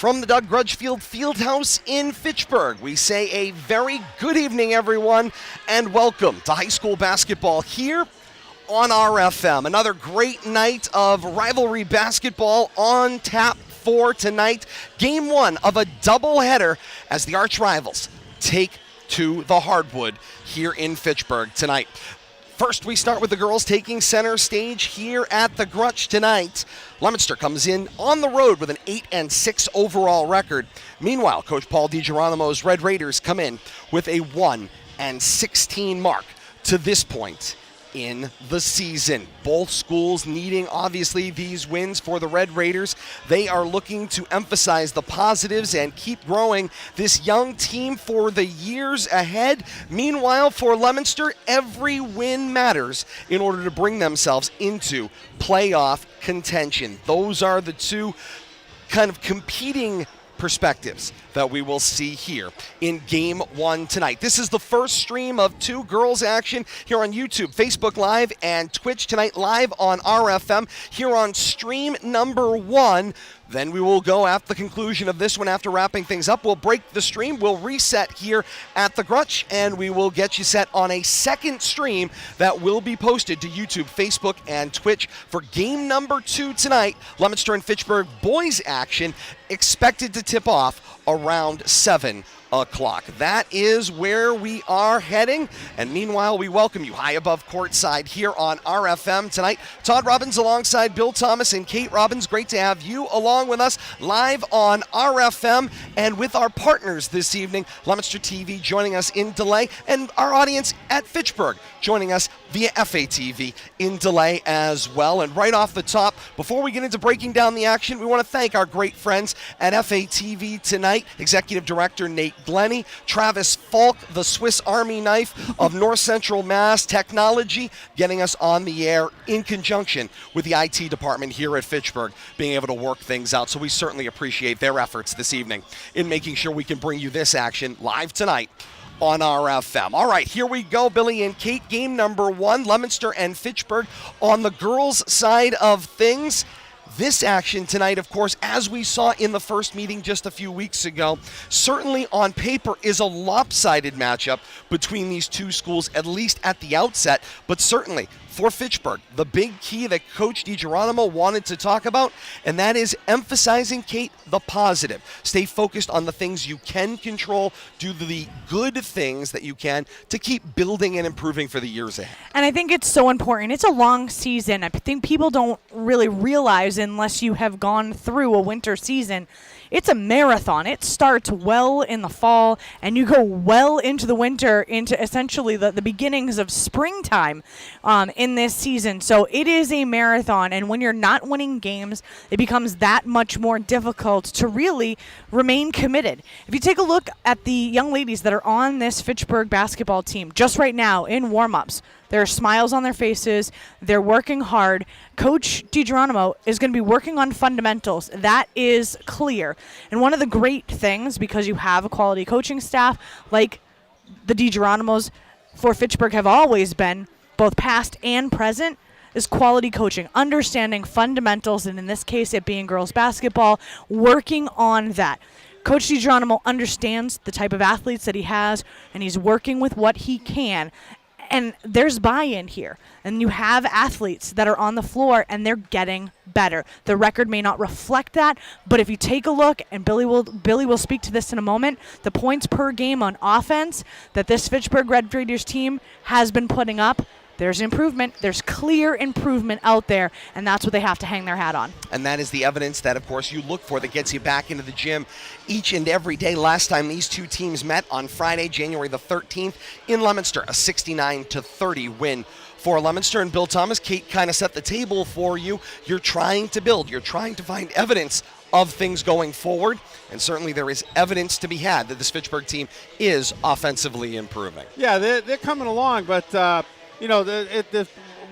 From the Doug Grutchfield Fieldhouse in Fitchburg, we say a very good evening, everyone, and welcome to high school basketball here on RFM. Another great night of rivalry basketball on tap for tonight. Game one of a doubleheader as the arch rivals take to the hardwood here in Fitchburg tonight. First, we start with the girls taking center stage here at the Grutch tonight. Leominster comes in on the road with an 8-6 overall record. Meanwhile, Coach Paul DiGeronimo's Red Raiders come in with a 1-16 mark to this point in the season. Both schools needing, obviously, these wins for the Red Raiders. They are looking to emphasize the positives and keep growing this young team for the years ahead. Meanwhile, for Leominster, every win matters in order to bring themselves into playoff contention. Those are the two kind of competing perspectives that we will see here in game one tonight. This is the first stream of two girls action here on YouTube, Facebook Live, and Twitch tonight, live on RFM here on stream number one. Then we will go at the conclusion of this one after wrapping things up. We'll break the stream. We'll reset here at the Grutch, and we will get you set on a second stream that will be posted to YouTube, Facebook, and Twitch for game number two tonight. Leominster and Fitchburg Boys action expected to tip off around 7 o'clock. That is where we are heading. And meanwhile, we welcome you high above courtside here on RFM tonight. Todd Robbins alongside Bill Thomas and Kate Robbins. Great to have you along with us live on RFM and with our partners this evening, Leominster TV joining us in delay, and our audience at Fitchburg joining us via FATV in delay as well. And right off the top, before we get into breaking down the action, we want to thank our great friends at FATV tonight, Executive Director Nate Glennie, Travis Falk, the Swiss Army knife of North Central Mass Technology, getting us on the air in conjunction with the IT department here at Fitchburg, being able to work things out. So we certainly appreciate their efforts this evening in making sure we can bring you this action live tonight on RFM. All right, here we go, Billy and Kate. Game number one, Leominster and Fitchburg on the girls' side of things. This action tonight, of course, as we saw in the first meeting just a few weeks ago, certainly on paper is a lopsided matchup between these two schools, at least at the outset, but certainly for Fitchburg, the big key that Coach DiGeronimo wanted to talk about, and that is emphasizing, Kate, the positive. Stay focused on the things you can control, do the good things that you can to keep building and improving for the years ahead. And I think it's so important. It's a long season. I think people don't really realize, unless you have gone through a winter season, it's a marathon. It starts well in the fall, and you go well into the winter, into essentially the beginnings of springtime in this season. So it is a marathon, and when you're not winning games, it becomes that much more difficult to really remain committed. If you take a look at the young ladies that are on this Fitchburg basketball team just right now in warm-ups, there are smiles on their faces. They're working hard. Coach DiGeronimo is going to be working on fundamentals. That is clear. And one of the great things, because you have a quality coaching staff like the DiGeronimos for Fitchburg have always been, both past and present, is quality coaching, understanding fundamentals, and in this case it being girls basketball, working on that. Coach DiGeronimo understands the type of athletes that he has, and he's working with what he can. And there's buy-in here. And you have athletes that are on the floor, and they're getting better. The record may not reflect that, but if you take a look, and Billy will speak to this in a moment, the points per game on offense that this Fitchburg Red Raiders team has been putting up, there's improvement. There's clear improvement out there, and that's what they have to hang their hat on. And that is the evidence that, of course, you look for that gets you back into the gym each and every day. Last time these two teams met on Friday, January the 13th in Leominster, a 69-30 win for Leominster. And Bill Thomas, Kate kind of set the table for you. You're trying to build. You're trying to find evidence of things going forward, and certainly there is evidence to be had that this Fitchburg team is offensively improving. Yeah, they're coming along, but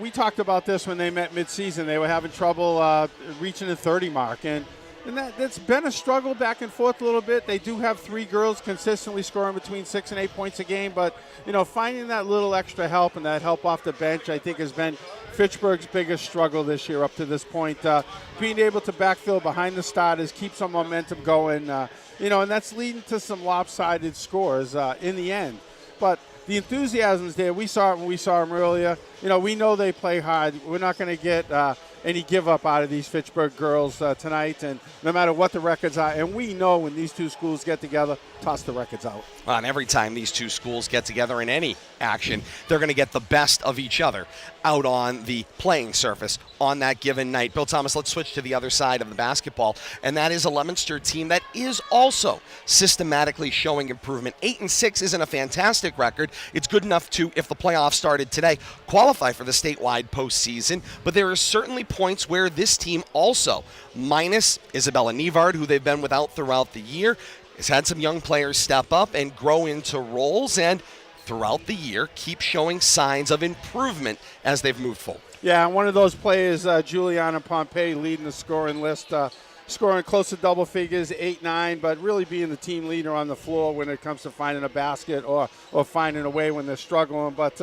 we talked about this when they met mid-season. They were having trouble reaching the 30 mark, and And that's been a struggle back and forth a little bit. They do have 3 girls consistently scoring between 6 and 8 points a game, but, finding that little extra help and that help off the bench, I think, has been Fitchburg's biggest struggle this year up to this point. Being able to backfill behind the starters, keep some momentum going, and that's leading to some lopsided scores in the end. But the enthusiasm is there. We saw it when we saw them earlier. We know they play hard. We're not going to get any give up out of these Fitchburg girls tonight, and no matter what the records are. And we know when these two schools get together, toss the records out. And every time these two schools get together in any action, they're going to get the best of each other out on the playing surface on that given night. Bill Thomas, let's switch to the other side of the basketball, and that is a Leominster team that is also systematically showing improvement. 8-6 isn't a fantastic record. It's good enough to, if the playoffs started today, qualify for the statewide postseason, but there are certainly points where this team also, minus Isabella Nevard, who they've been without throughout the year, has had some young players step up and grow into roles, and throughout the year keep showing signs of improvement as they've moved forward. Yeah, one of those players, Juliana Pompey, leading the scoring list, scoring close to double figures, 8-9, but really being the team leader on the floor when it comes to finding a basket or finding a way when they're struggling. But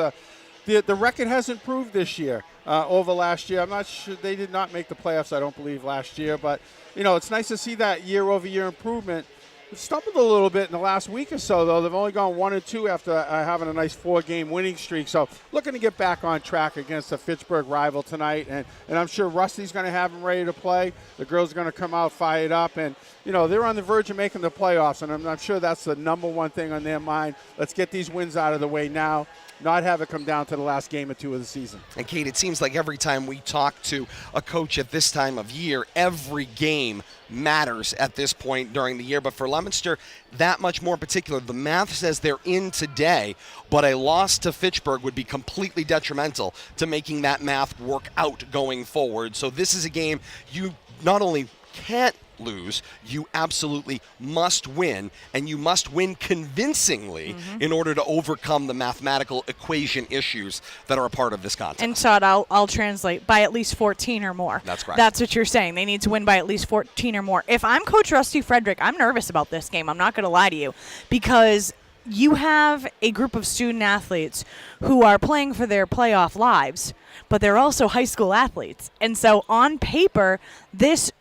the record has improved this year over last year. I'm not sure. They did not make the playoffs, I don't believe, last year. But, it's nice to see that year-over-year improvement. They've stumbled a little bit in the last week or so, though. They've only gone 1-2 after having a nice 4-game winning streak. So looking to get back on track against a Fitchburg rival tonight. And I'm sure Rusty's going to have them ready to play. The girls are going to come out fired up. And, they're on the verge of making the playoffs. And I'm sure that's the number one thing on their mind. Let's get these wins out of the way now, not have it come down to the last game or two of the season. And, Kate, it seems like every time we talk to a coach at this time of year, every game matters at this point during the year. But for Leominster, that much more particular. The math says they're in today, but a loss to Fitchburg would be completely detrimental to making that math work out going forward. So this is a game you not only can't lose, you absolutely must win, and you must win convincingly in order to overcome the mathematical equation issues that are a part of this contest. And Todd, I'll translate, by at least 14 or more. That's correct. That's what you're saying. They need to win by at least 14 or more. If I'm Coach Rusty Frederick, I'm nervous about this game. I'm not going to lie to you, because you have a group of student athletes who are playing for their playoff lives, but they're also high school athletes. And so on paper, this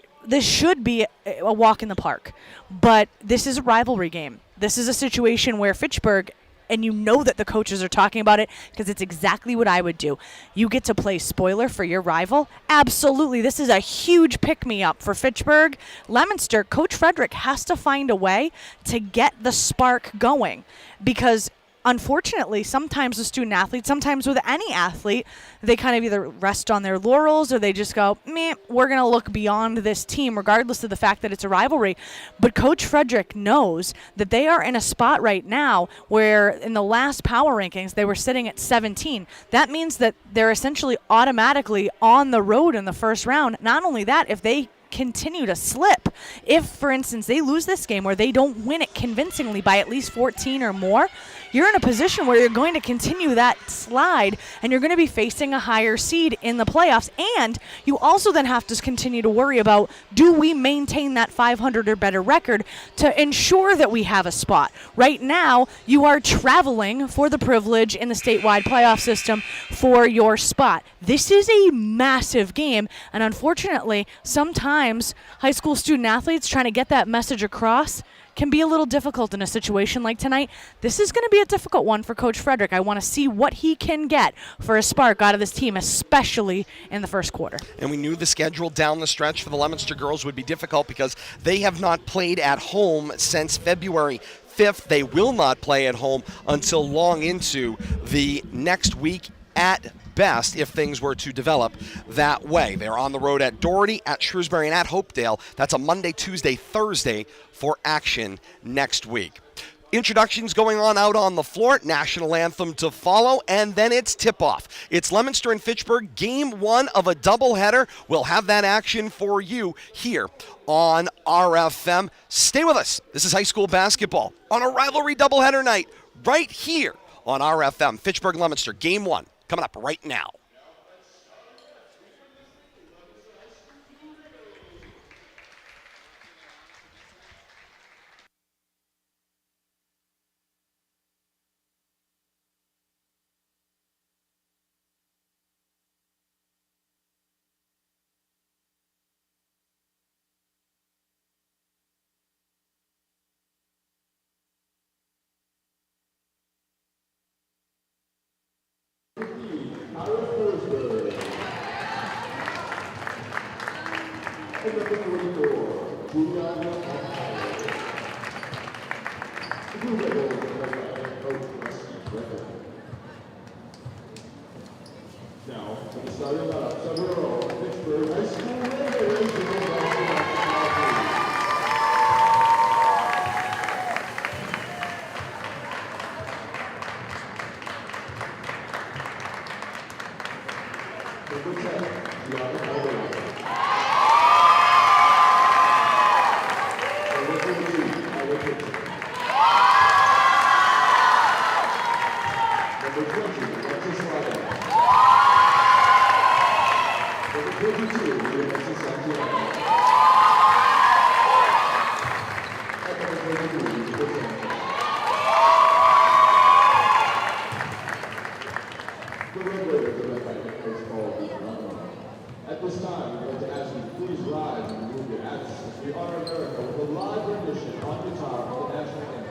should be a walk in the park, but this is a rivalry game. This is a situation where Fitchburg, and you know that the coaches are talking about it because it's exactly what I would do. You get to play spoiler for your rival? Absolutely. This is a huge pick-me-up for Fitchburg. Leominster, Coach Frederick has to find a way to get the spark going, because unfortunately, sometimes with student athletes, sometimes with any athlete, they kind of either rest on their laurels or they just go, meh, we're going to look beyond this team, regardless of the fact that it's a rivalry. But Coach Frederick knows that they are in a spot right now where in the last power rankings, they were sitting at 17. That means that they're essentially automatically on the road in the first round. Not only that, if they continue to slip, if, for instance, they lose this game or they don't win it convincingly by at least 14 or more, you're in a position where you're going to continue that slide and you're going to be facing a higher seed in the playoffs. And you also then have to continue to worry about, do we maintain that 500 or better record to ensure that we have a spot? Right now, you are traveling for the privilege in the statewide playoff system for your spot. This is a massive game, and unfortunately, sometimes high school student athletes trying to get that message across can be a little difficult in a situation like tonight. This is going to be a difficult one for Coach Frederick. I want to see what he can get for a spark out of this team, especially in the first quarter. And we knew the schedule down the stretch for the Leominster girls would be difficult because they have not played at home since February 5th. They will not play at home until long into the next week at best, if things were to develop that way. They're on the road at Doherty, at Shrewsbury, and at Hopedale. That's a Monday, Tuesday, Thursday for action next week. Introductions going on out on the floor, national anthem to follow, and then it's tip-off. It's Leominster and Fitchburg, game one of a doubleheader. We'll have that action for you here on RFM. Stay with us. This is high school basketball on a rivalry doubleheader night right here on RFM. Fitchburg Leominster, game one, coming up right now. Now, for the starting lineup, number 0, Fitchburg High School Rivalry Girls Basketball. Number 10, Doug Grutchfield. Number 13, Wachusett. Number 20, Interscholastic. Number 22, Leominster. And number 23, Midland. The Red Raiders of the Fitchburg Girls Basketball. At this time, we'd like to ask you to please rise and move your hats as we honor America with a live rendition on guitar of the national anthem.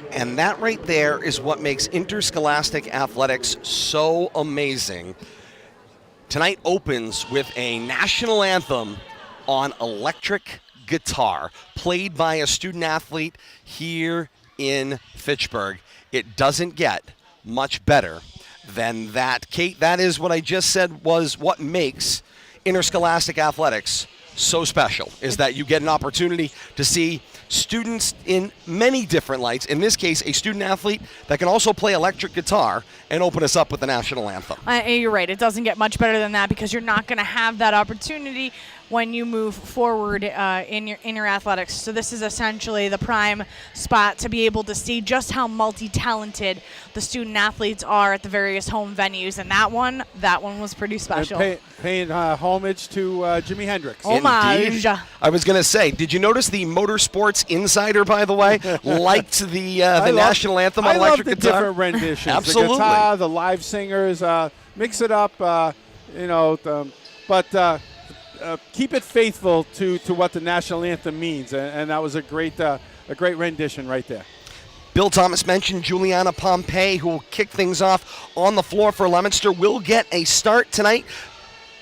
And that right there is what makes interscholastic athletics so amazing. Tonight opens with a national anthem on electric guitar, played by a student athlete here in Fitchburg. It doesn't get much better than that. Kate, that is what I just said was what makes interscholastic athletics so special, is that you get an opportunity to see students in many different lights. In this case, a student athlete that can also play electric guitar and open us up with the national anthem. You're right. It doesn't get much better than that because you're not going to have that opportunity when you move forward in your athletics. So this is essentially the prime spot to be able to see just how multi-talented the student athletes are at the various home venues. And that one was pretty special. And paying homage to Jimi Hendrix. Homage. I was going to say, did you notice the Motorsports Insider, by the way, liked the national anthem on electric guitar? I love the different renditions. Absolutely. The guitar, the live singers, mix it up, but keep it faithful to what the national anthem means, and that was a great rendition right there. Bill Thomas mentioned Juliana Pompey, who will kick things off on the floor for Leominster, will get a start tonight.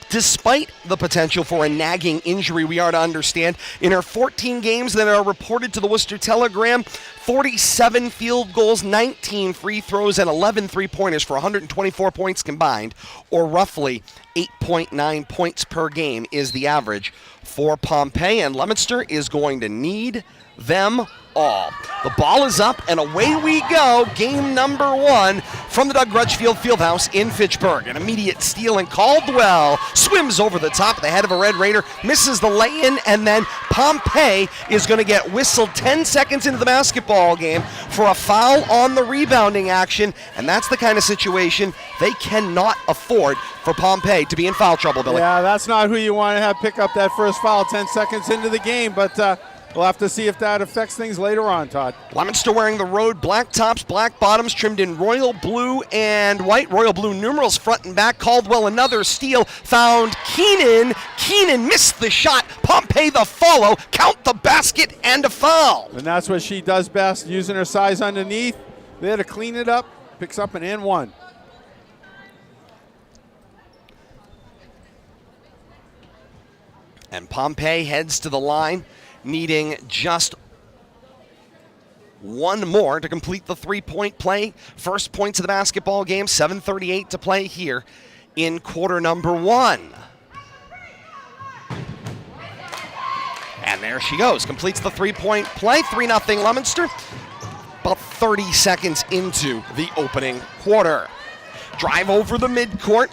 Despite the potential for a nagging injury, we are to understand, in her 14 games that are reported to the Worcester Telegram, 47 field goals, 19 free throws, and 11 three-pointers for 124 points combined, or roughly 8.9 points per game is the average for Pompey, and Leominster is going to need them all. The ball is up, and away we go. Game number 1 from the Doug Grutchfield Fieldhouse in Fitchburg. An immediate steal, and Caldwell swims over the top of the head of a Red Raider, misses the lay-in, and then Pompey is going to get whistled 10 seconds into the basketball game for a foul on the rebounding action, and that's the kind of situation they cannot afford for Pompey to be in foul trouble, Billy. Yeah, that's not who you want to have pick up that first foul 10 seconds into the game, but We'll have to see if that affects things later on, Todd. Leominster wearing the road black tops, black bottoms, trimmed in royal blue and white. Royal blue numerals front and back. Caldwell another steal. Found Keenan. Keenan missed the shot. Pompey the follow. Count the basket and a foul. And that's what she does best, using her size underneath. There to clean it up. Picks up an and one. And Pompey heads to the line, needing just one more to complete the three-point play. First points of the basketball game, 7:38 to play here in quarter number one. And there she goes, completes the three-point play, 3-0 Leominster, about 30 seconds into the opening quarter. Drive over the midcourt.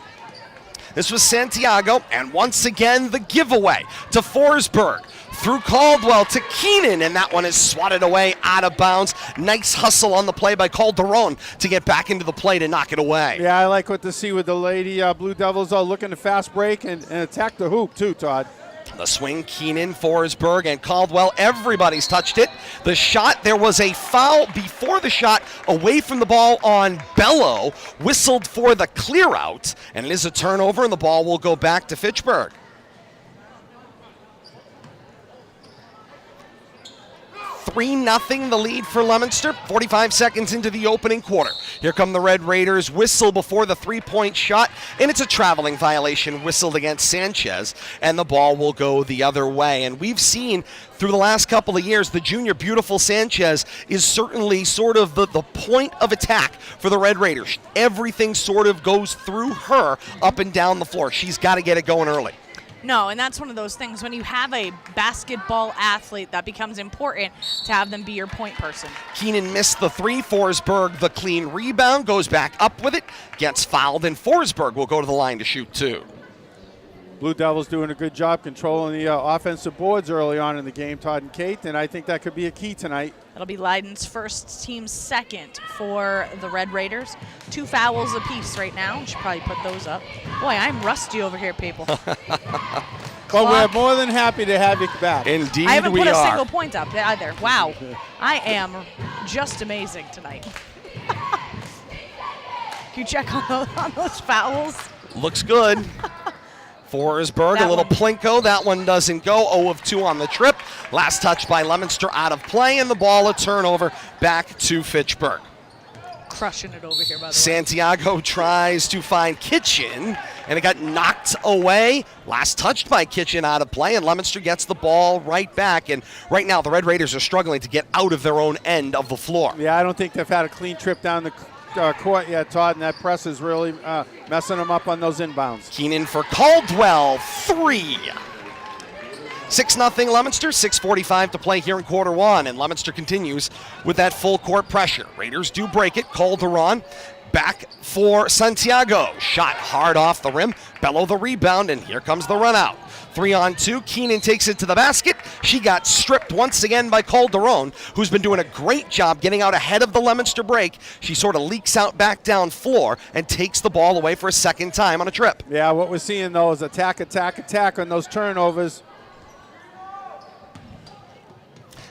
This was Santiago, and once again the giveaway to Forsberg. Through Caldwell to Keenan, and that one is swatted away out of bounds. Nice hustle on the play by Calderon to get back into the play to knock it away. Yeah, I like what to see with the Lady Blue Devils looking to fast break and attack the hoop too, Todd. The swing, Keenan, Forsberg, and Caldwell. Everybody's touched it. The shot, there was a foul before the shot away from the ball on Bello. Whistled for the clear out, and it is a turnover, and the ball will go back to Fitchburg. 3-0 the lead for Leominster, 45 seconds into the opening quarter. Here come the Red Raiders, whistle before the three-point shot, and it's a traveling violation whistled against Sanchez, and the ball will go the other way. And we've seen through the last couple of years, the junior beautiful Sanchez is certainly sort of the point of attack for the Red Raiders. Everything sort of goes through her up and down the floor. She's got to get it going early. No, and that's one of those things. When you have a basketball athlete, that becomes important to have them be your point person. Keenan missed the three. Forsberg, the clean rebound, goes back up with it, gets fouled, and Forsberg will go to the line to shoot two. Blue Devils doing a good job controlling the offensive boards early on in the game, Todd and Kate, and I think that could be a key tonight. That'll be Leiden's first, team second for the Red Raiders. 2 fouls apiece right now. Should probably put those up. Boy, I'm rusty over here, people. But we're more than happy to have you back. Indeed we are. I haven't put a single point up either. Wow. I am just amazing tonight. Can you check on those fouls? Looks good. Forsberg, a little plinko. That one doesn't go. 0 of 2 on the trip. Last touch by Leominster out of play, and the ball a turnover back to Fitchburg. Crushing it over here, by the way. Santiago tries to find Kitchen, and it got knocked away. Last touched by Kitchen out of play, and Leominster gets the ball right back. And right now, the Red Raiders are struggling to get out of their own end of the floor. Yeah, I don't think they've had a clean trip down the court yet, Todd, and that press is really messing them up on those inbounds. Keenan for Caldwell, 3. 6-0 Leominster, 6:45 to play here in quarter one, and Leominster continues with that full court pressure. Raiders do break it. Calderon back for Santiago. Shot hard off the rim. Bello the rebound, and here comes the run out. 3-on-2. Keenan takes it to the basket. She got stripped once again by Calderon, who's been doing a great job getting out ahead of the Leominster break. She sort of leaks out back down floor and takes the ball away for a second time on a trip. Yeah, what we're seeing, though, is attack, attack, attack on those turnovers.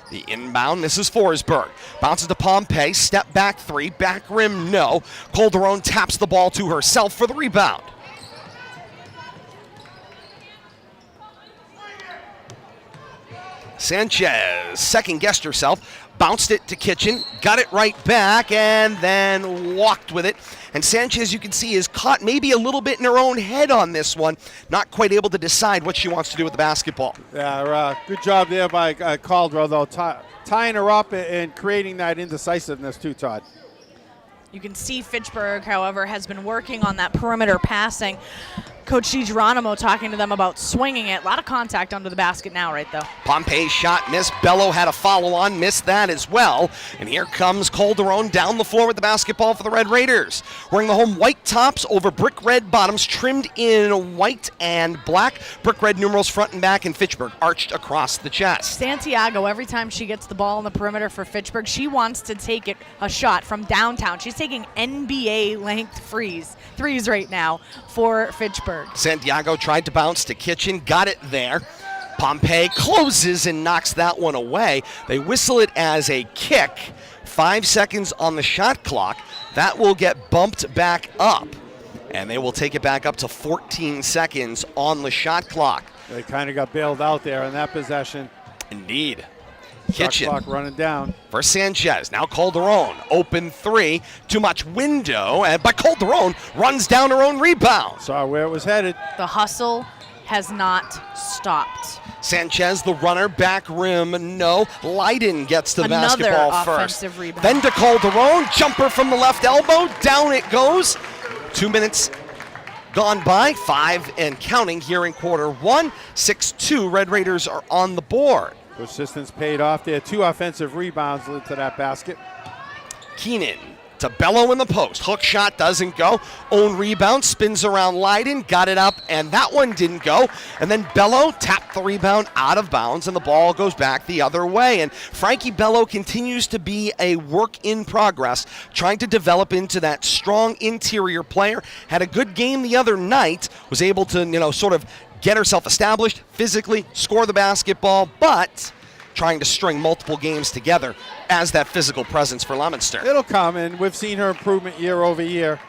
The inbound, this is Forsberg. Bounces to Pompey, step back 3, back rim no. Calderon taps the ball to herself for the rebound. Sanchez second-guessed herself, bounced it to Kitchen, got it right back, and then walked with it. And Sanchez, you can see, is caught maybe a little bit in her own head on this one, not quite able to decide what she wants to do with the basketball. Yeah, good job there by Caldwell, though, tying her up and creating that indecisiveness too, Todd. You can see Fitchburg, however, has been working on that perimeter passing. Coach DiGeronimo talking to them about swinging it. A lot of contact under the basket now, right, though. Pompey's shot missed. Bello had a follow-on, missed that as well. And here comes Calderon down the floor with the basketball for the Red Raiders. Wearing the home white tops over brick red bottoms, trimmed in white and black. Brick red numerals front and back, and Fitchburg arched across the chest. Santiago, every time she gets the ball on the perimeter for Fitchburg, she wants to take it a shot from downtown. She's taking NBA-length threes right now for Fitchburg. Santiago tried to bounce to Kitchen, got it there. Pompey closes and knocks that one away. They whistle it as a kick. 5 seconds on the shot clock. That will get bumped back up, and they will take it back up to 14 seconds on the shot clock. They kind of got bailed out there in that possession. Indeed. Shot Kitchen clock running down. for Sanchez. Now Calderon, open three. Too much window, but Calderon runs down her own rebound. Saw where it was headed. The hustle has not stopped. Sanchez, the runner, back rim, no. Leiden gets to the Another basketball offensive first. rebound. Then to Calderon, jumper from the left elbow, down it goes. 2 minutes gone by, 5 and counting here in quarter one. 6-2, Red Raiders are on the board. Persistence paid off there. 2 offensive rebounds led to that basket. Keenan to Bello in the post. Hook shot doesn't go. Own rebound, spins around Leiden, got it up, and that one didn't go. And then Bello tapped the rebound out of bounds, and the ball goes back the other way. And Frankie Bello continues to be a work in progress, trying to develop into that strong interior player. Had a good game the other night, was able to, sort of get herself established physically, score the basketball, but trying to string multiple games together as that physical presence for Leominster. It'll come, and we've seen her improvement year over year.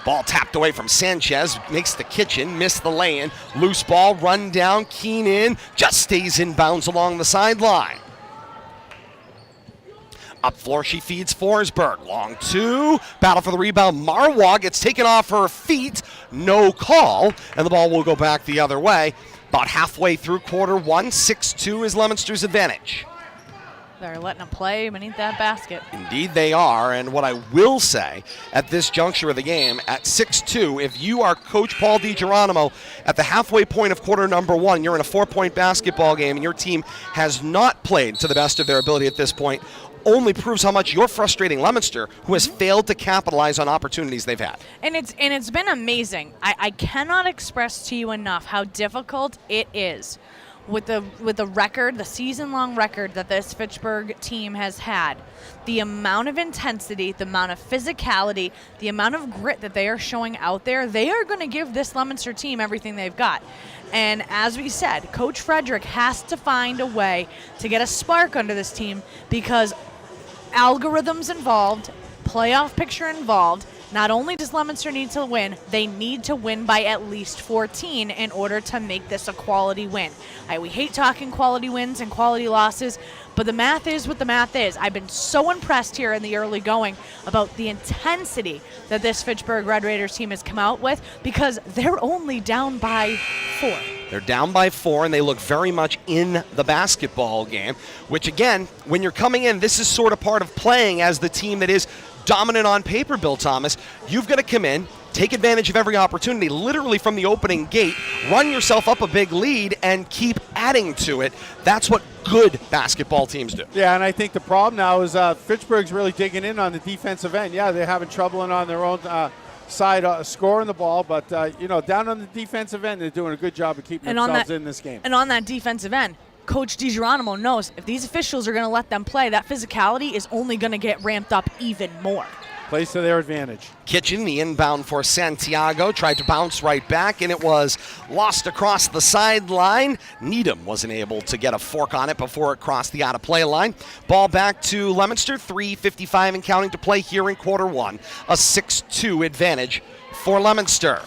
Ball tapped away from Sanchez, makes the kitchen, missed the lay-in. Loose ball, run down, Keenan just stays in bounds along the sideline. Up floor, she feeds Forsberg. Long two, battle for the rebound. Marwa gets taken off her feet, no call, and the ball will go back the other way. About halfway through quarter one, 6-2 is Leominster's advantage. They're letting them play beneath that basket. Indeed they are, and what I will say at this juncture of the game, at 6-2, if you are Coach Paul DiGeronimo at the halfway point of quarter number one, you're in a 4-point basketball game and your team has not played to the best of their ability at this point, only proves how much you're frustrating Leominster, who has failed to capitalize on opportunities they've had. And it's been amazing. I cannot express to you enough how difficult it is with the record, the season-long record that this Fitchburg team has had. The amount of intensity, the amount of physicality, the amount of grit that they are showing out there, they are going to give this Leominster team everything they've got. And as we said, Coach Frederick has to find a way to get a spark under this team because algorithms involved, playoff picture involved. Not only does Leominster need to win, they need to win by at least 14 in order to make this a quality win. We hate talking quality wins and quality losses, but the math is what the math is. I've been so impressed here in the early going about the intensity that this Fitchburg Red Raiders team has come out with because they're only down by 4. They're down by 4, and they look very much in the basketball game, which, again, when you're coming in, this is sort of part of playing as the team that is dominant on paper, Bill Thomas. You've got to come in, take advantage of every opportunity, literally from the opening gate, run yourself up a big lead, and keep adding to it. That's what good basketball teams do. Yeah, and I think the problem now is Fitchburg's really digging in on the defensive end. Yeah, they're having trouble on their own side scoring the ball, but down on the defensive end, they're doing a good job of keeping themselves in this game. And on that defensive end, Coach DiGeronimo knows if these officials are going to let them play, that physicality is only going to get ramped up even more. Plays to their advantage. Kitchen, the inbound for Santiago, tried to bounce right back, and it was lost across the sideline. Needham wasn't able to get a fork on it before it crossed the out-of-play line. Ball back to Leominster, 3:55 and counting to play here in quarter one. A 6-2 advantage for Leominster.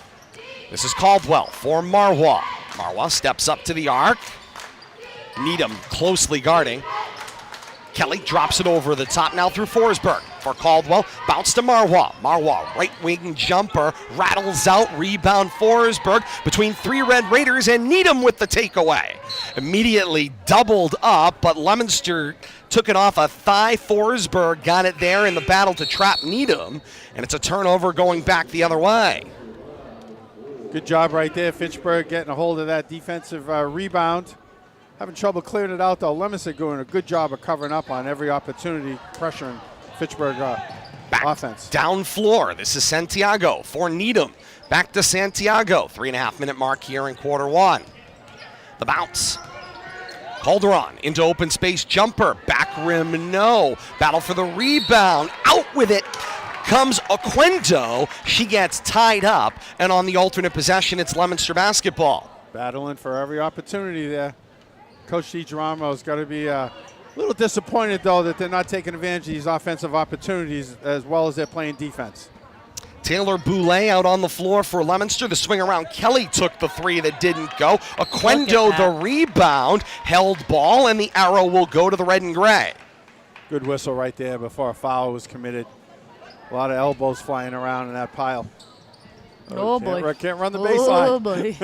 This is Caldwell for Marwa. Marwa steps up to the arc. Needham closely guarding. Kelly drops it over the top now through Forsberg for Caldwell. Bounce to Marwa. Marwa, right wing jumper, rattles out, rebound Forsberg between 3 Red Raiders and Needham with the takeaway. Immediately doubled up, but Leominster took it off a thigh. Forsberg got it there in the battle to trap Needham, and it's a turnover going back the other way. Good job right there. Fitchburg getting a hold of that defensive rebound. Having trouble clearing it out, though. Leominster doing a good job of covering up on every opportunity, pressuring Fitchburg offense. Down floor. This is Santiago for Needham. Back to Santiago. 3.5-minute mark here in quarter one. The bounce. Calderon into open space jumper. Back rim, no. Battle for the rebound. Out with it comes Oquendo. She gets tied up, and on the alternate possession, it's Leominster basketball. Battling for every opportunity there. Coach DiGeronimo's got to be a little disappointed, though, that they're not taking advantage of these offensive opportunities as well as they're playing defense. Taylor Boulay out on the floor for Leominster. The swing around. Kelly took the three that didn't go. Oquendo the rebound. Held ball, and the arrow will go to the red and gray. Good whistle right there before a foul was committed. A lot of elbows flying around in that pile. Oh, boy. Can't run the baseline. Oh, boy.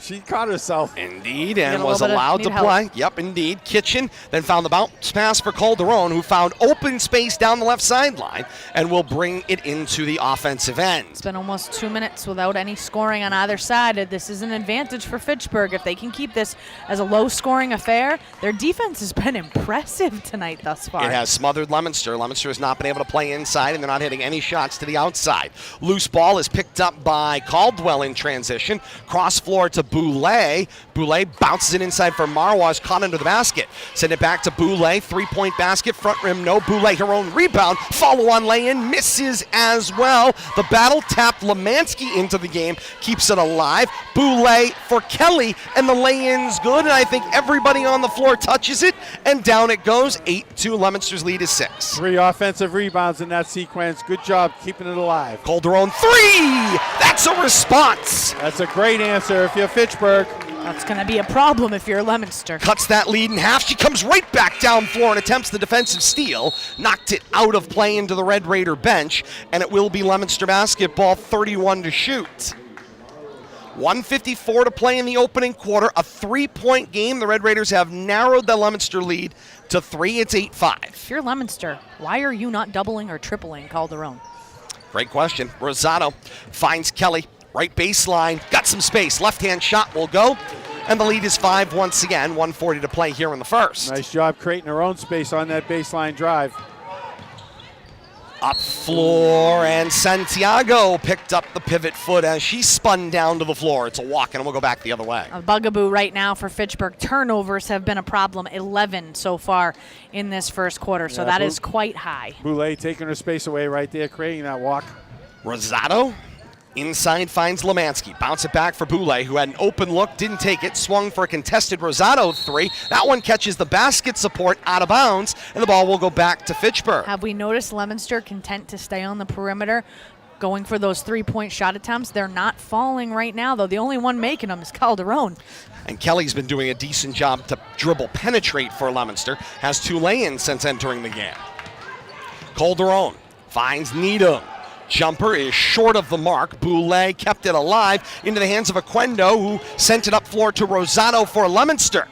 She caught herself. Indeed, and was allowed to play. Yep, indeed. Kitchen then found the bounce pass for Calderon, who found open space down the left sideline and will bring it into the offensive end. It's been almost 2 minutes without any scoring on either side. This is an advantage for Fitchburg. If they can keep this as a low-scoring affair, their defense has been impressive tonight thus far. It has smothered Leominster. Leominster has not been able to play inside, and they're not hitting any shots to the outside. Loose ball is picked up by Caldwell in transition. Cross floor to Boulay. Boulay bounces it inside for Marwa, is caught under the basket. Send it back to Boulay. Three-point basket, front rim, no. Boulay, her own rebound. Follow-on lay-in, misses as well. The battle tapped Lemansky into the game, keeps it alive. Boulay for Kelly, and the lay-in's good, and I think everybody on the floor touches it, and down it goes. 8-2, Leominster's lead is 6. 3 offensive rebounds in that sequence. Good job keeping it alive. Calderon, 3! That's a response. That's a great answer if you're Fitchburg. That's going to be a problem if you're Leominster. Cuts that lead in half. She comes right back down floor and attempts the defensive steal. Knocked it out of play into the Red Raider bench, and it will be Leominster basketball, 31 to shoot. 1:54 to play in the opening quarter. A 3-point game. The Red Raiders have narrowed the Leominster lead to 3. It's 8-5. If you're Leominster, why are you not doubling or tripling Calderon? Great question. Rosado finds Kelly. Right baseline. Got some space. Left-hand shot will go. And the lead is 5 once again. 1:40 to play here in the first. Nice job creating her own space on that baseline drive. Up floor, and Santiago picked up the pivot foot as she spun down to the floor. It's a walk, and we'll go back the other way. A bugaboo right now for Fitchburg. Turnovers have been a problem, 11 so far in this first quarter, so that is quite high. Boulay taking her space away right there, creating that walk. Rosado inside finds Lemansky. Bounce it back for Boulay, who had an open look, didn't take it. Swung for a contested Rosado 3. That one catches the basket support out of bounds, and the ball will go back to Fitchburg. Have we noticed Leominster content to stay on the perimeter, going for those 3-point shot attempts? They're not falling right now, though. The only one making them is Calderon. And Kelly's been doing a decent job to dribble penetrate for Leominster. Has 2 lay-ins since entering the game. Calderon finds Needham. Jumper is short of the mark. Boulay kept it alive into the hands of Oquendo, who sent it up floor to Rosado for Leominster.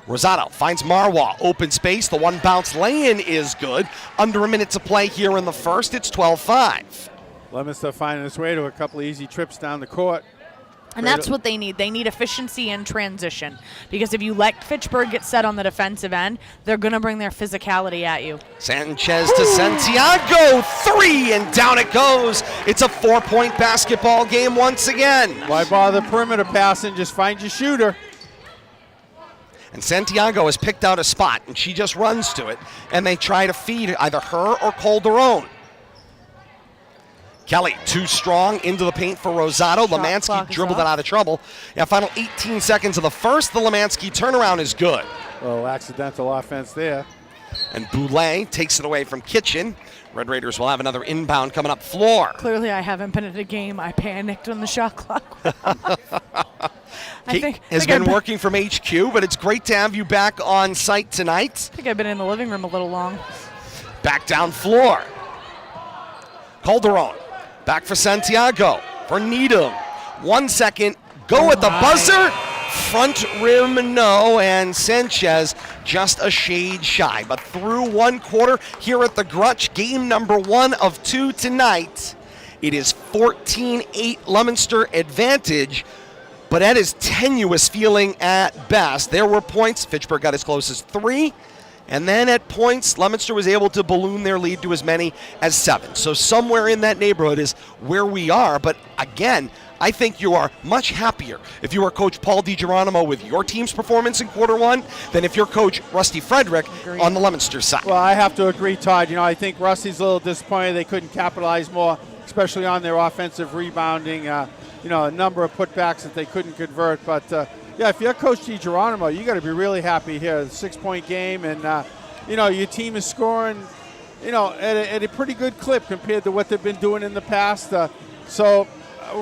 Rosado finds Marwa. Open space. The one bounce lay-in is good. Under a minute to play here in the first. It's 12-5. Leominster finding its way to a couple of easy trips down the court. And that's what they need. They need efficiency and transition. Because if you let Fitchburg get set on the defensive end, they're going to bring their physicality at you. Sanchez to Santiago. 3, and down it goes. It's a 4-point basketball game once again. Why bother perimeter passing? Just find your shooter. And Santiago has picked out a spot, and she just runs to it, and they try to feed either her or Calderon. Kelly, too strong, into the paint for Rosado. Lemansky dribbled it out of trouble. Yeah, final 18 seconds of the first. The Lemansky turnaround is good. A little accidental offense there. And Boulay takes it away from Kitchen. Red Raiders will have another inbound coming up floor. Clearly, I haven't been at a game. I panicked when the shot clock went off. Kate has been working from HQ, but it's great to have you back on site tonight. I think I've been in the living room a little long. Back down floor. Calderon. Back for Santiago. For Needham. 1 second. Go at the buzzer. Front rim, no. And Sanchez just a shade shy. But through 1 quarter here at the Grutch, game number 1 of 2 tonight. It is 14-8 Leominster advantage. But that is tenuous feeling at best. There were points. Fitchburg got as close as 3. And then at points, Leominster was able to balloon their lead to as many as 7. So somewhere in that neighborhood is where we are. But again, I think you are much happier if you are Coach Paul DiGeronimo with your team's performance in quarter 1 than if you're Coach Rusty Frederick on the Leominster side. Well, I have to agree, Todd. You know, I think Rusty's a little disappointed they couldn't capitalize more, especially on their offensive rebounding. a number of putbacks that they couldn't convert. But, yeah, if you're Coach DiGeronimo, you got to be really happy here. A 6-point game, and, your team is scoring, at a pretty good clip compared to what they've been doing in the past. So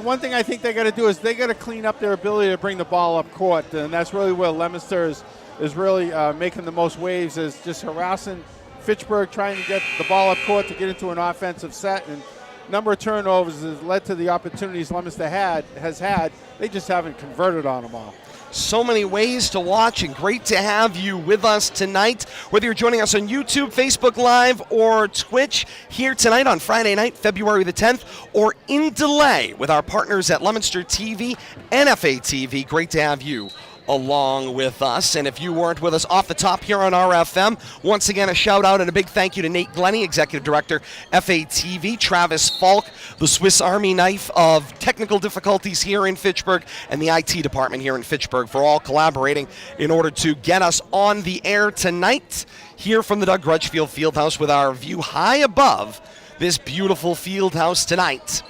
one thing I think they got to do is they got to clean up their ability to bring the ball up court, and that's really where Leominster is really making the most waves, is just harassing Fitchburg, trying to get the ball up court to get into an offensive set, and number of turnovers has led to the opportunities Leominster has had. They just haven't converted on them all. So many ways to watch, and great to have you with us tonight. Whether you're joining us on YouTube, Facebook Live, or Twitch here tonight on Friday night, February the 10th, or in delay with our partners at Leominster TV and FATV, great to have you along with us. And if you weren't with us off the top here on RFM, once again a shout out and a big thank you to Nate Glennie, Executive Director, FATV, Travis Falk, the Swiss Army knife of technical difficulties here in Fitchburg, and the IT department here in Fitchburg for all collaborating in order to get us on the air tonight here from the Doug Grutchfield Fieldhouse with our view high above this beautiful field house tonight.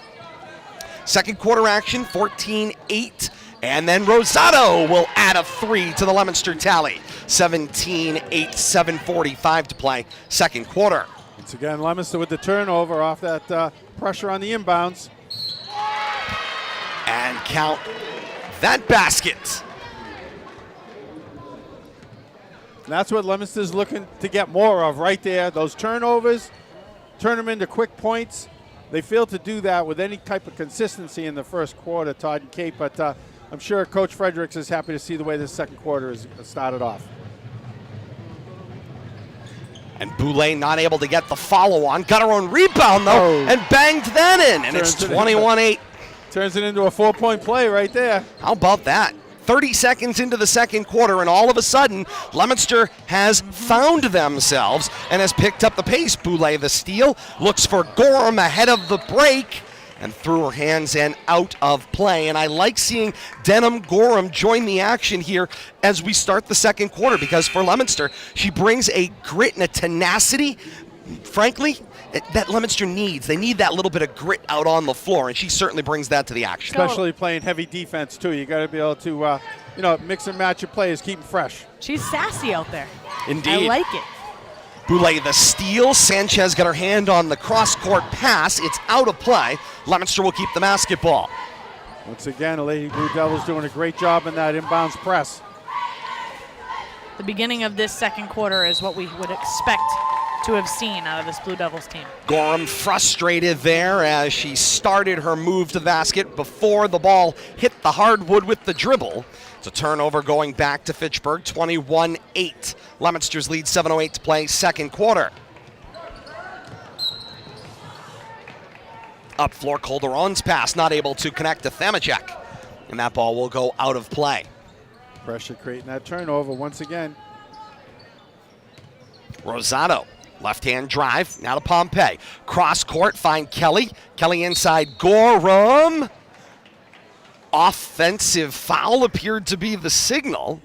Second quarter action, 14-8. And then Rosado will add a 3 to the Leominster tally. 17-8, 7:45 to play, second quarter. Once again, Leominster with the turnover off that pressure on the inbounds. And count that basket. That's what Leominster's looking to get more of right there. Those turnovers, turn them into quick points. They failed to do that with any type of consistency in the first quarter, Todd and Kate, but I'm sure Coach Fredericks is happy to see the way this second quarter has started off. And Boulay not able to get the follow-on. Got her own rebound, though, and banged that in. And it's 21-8. Turns it into a 4-point play right there. How about that? 30 seconds into the second quarter, and all of a sudden, Leominster has found themselves and has picked up the pace. Boulay, the steal, looks for Gorham ahead of the break, and threw her hands and out of play. And I like seeing Denham Gorham join the action here as we start the second quarter, because for Leominster, she brings a grit and a tenacity, frankly, that Leominster needs. They need that little bit of grit out on the floor, and she certainly brings that to the action. Especially playing heavy defense, too. You got to be able to, mix and match your players, keep them fresh. She's sassy out there. Indeed. I like it. Boulay the steal. Sanchez got her hand on the cross-court pass. It's out of play. Leominster will keep the basketball. Once again, the Lady Blue Devils doing a great job in that inbounds press. The beginning of this second quarter is what we would expect to have seen out of this Blue Devils team. Gorham frustrated there as she started her move to the basket before the ball hit the hardwood with the dribble. It's a turnover going back to Fitchburg, 21-8. Leominster's lead, 7:08 to play, second quarter. Up floor, Calderon's pass, not able to connect to Thamacek. And that ball will go out of play. Pressure creating that turnover once again. Rosado, left-hand drive, now to Pompey. Cross court, find Kelly. Kelly inside Gorham. Offensive foul appeared to be the signal.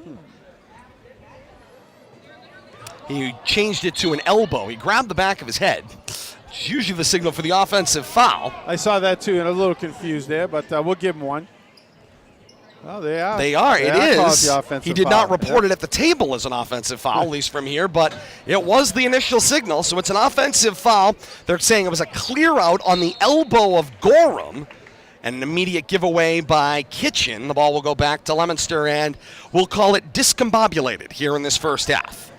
He changed it to an elbow. He grabbed the back of his head. It's usually the signal for the offensive foul. I saw that too, and a little confused there, but we'll give him one. Oh, they are. It is. The offensive he did foul. not report it at the table as an offensive foul, at least from here, but it was the initial signal, so it's an offensive foul. They're saying it was a clear out on the elbow of Gorham, and an immediate giveaway by Kitchen. The ball will go back to Leominster, and we'll call it discombobulated here in this first half.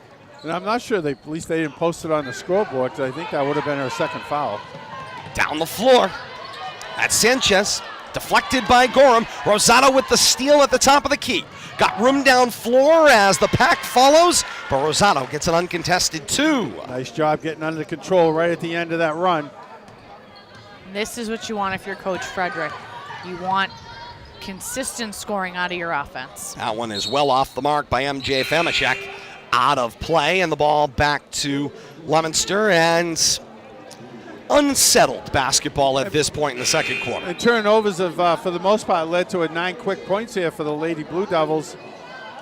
And I'm not sure at least they didn't post it on the scoreboard, because I think that would have been her second foul. Down the floor. That's Sanchez. Deflected by Gorham. Rosado with the steal at the top of the key. Got room down floor as the pack follows, but Rosado gets an uncontested 2. Nice job getting under control right at the end of that run. This is what you want if you're Coach Frederick. You want consistent scoring out of your offense. That one is well off the mark by MJ Thamacek. Out of play, and the ball back to Leominster, and unsettled basketball at this point in the second quarter. And turnovers have, for the most part, led to 9 quick points here for the Lady Blue Devils.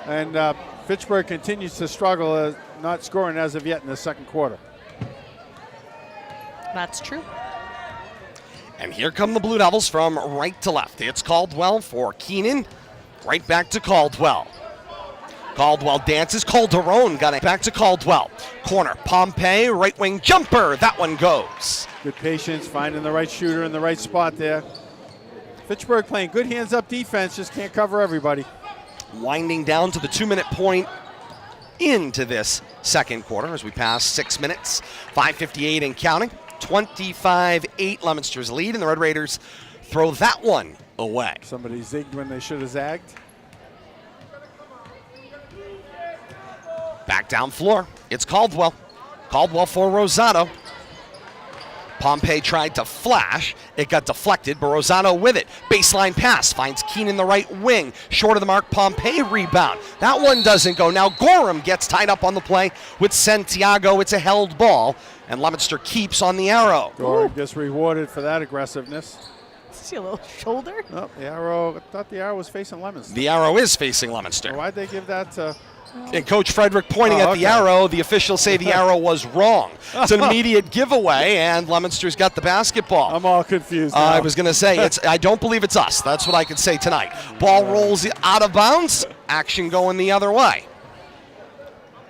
And Fitchburg continues to struggle, not scoring as of yet in the second quarter. That's true. And here come the Blue Devils from right to left. It's Caldwell for Keenan. Right back to Caldwell. Caldwell dances. Calderon got it back to Caldwell. Corner, Pompey, right wing jumper. That one goes. Good patience, finding the right shooter in the right spot there. Fitchburg playing good hands-up defense, just can't cover everybody. Winding down to the 2-minute point into this second quarter as we pass 6 minutes. 5:58 and counting. 25-8 Leominster's lead, and the Red Raiders throw that one away. Somebody zigged when they should have zagged. Back down floor. It's Caldwell. Caldwell for Rosado. Pompey tried to flash. It got deflected, but Rosado with it. Baseline pass finds Keenan the right wing. Short of the mark, Pompey rebound. That one doesn't go. Now Gorham gets tied up on the play with Santiago. It's a held ball, and Leominster keeps on the arrow. Gorham gets rewarded for that aggressiveness. See a little shoulder? Oh, the arrow, I thought the arrow was facing Leominster. The arrow is facing Leominster. Why'd they give that to... And Coach Frederick pointing at the arrow. The officials say the arrow was wrong. It's an immediate giveaway, and Leominster's got the basketball. I'm all confused now. I was going to say, I don't believe it's us. That's what I could say tonight. Ball rolls out of bounds. Action going the other way.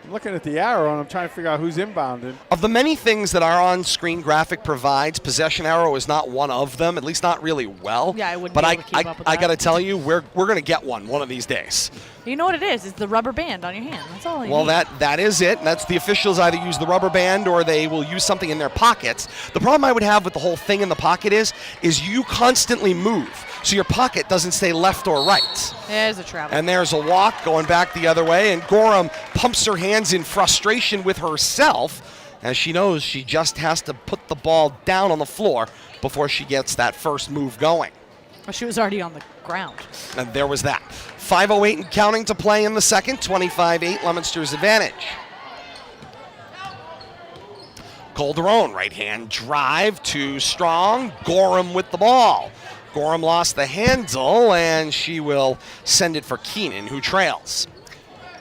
I'm looking at the arrow, and I'm trying to figure out who's inbounding. Of the many things that our on-screen graphic provides, possession arrow is not one of them, at least not really well. Yeah, I wouldn't but be able to keep up with I that. got to tell you, we're going to get one of these days. You know what it is? It's the rubber band on your hand. That's all you Well, need. that is it. And that's the officials either use the rubber band or they will use something in their pockets. The problem I would have with the whole thing in the pocket is you constantly move, so your pocket doesn't stay left or right. There's a travel. And there's a walk going back the other way, and Gorham pumps her hands in frustration with herself as she knows she just has to put the ball down on the floor before she gets that first move going. Well, she was already on the ground. And there was that. 5:08 and counting to play in the second. 25-8 Leominster's advantage. Calderon, right hand drive, too strong. Gorham with the ball. Gorham lost the handle, and she will send it for Keenan, who trails.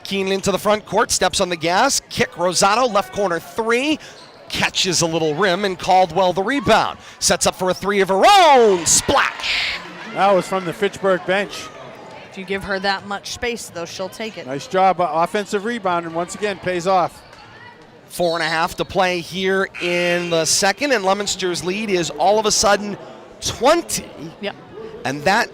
Keenan into the front court, steps on the gas. Kick Rosado, left corner three. Catches a little rim, and Caldwell the rebound. Sets up for a three of her own. Splash! That was from the Fitchburg bench. If you give her that much space, though, she'll take it. Nice job. Offensive rebound, and once again, pays off. 4.5 to play here in the second, and Leominster's lead is all of a sudden 20. Yep. And that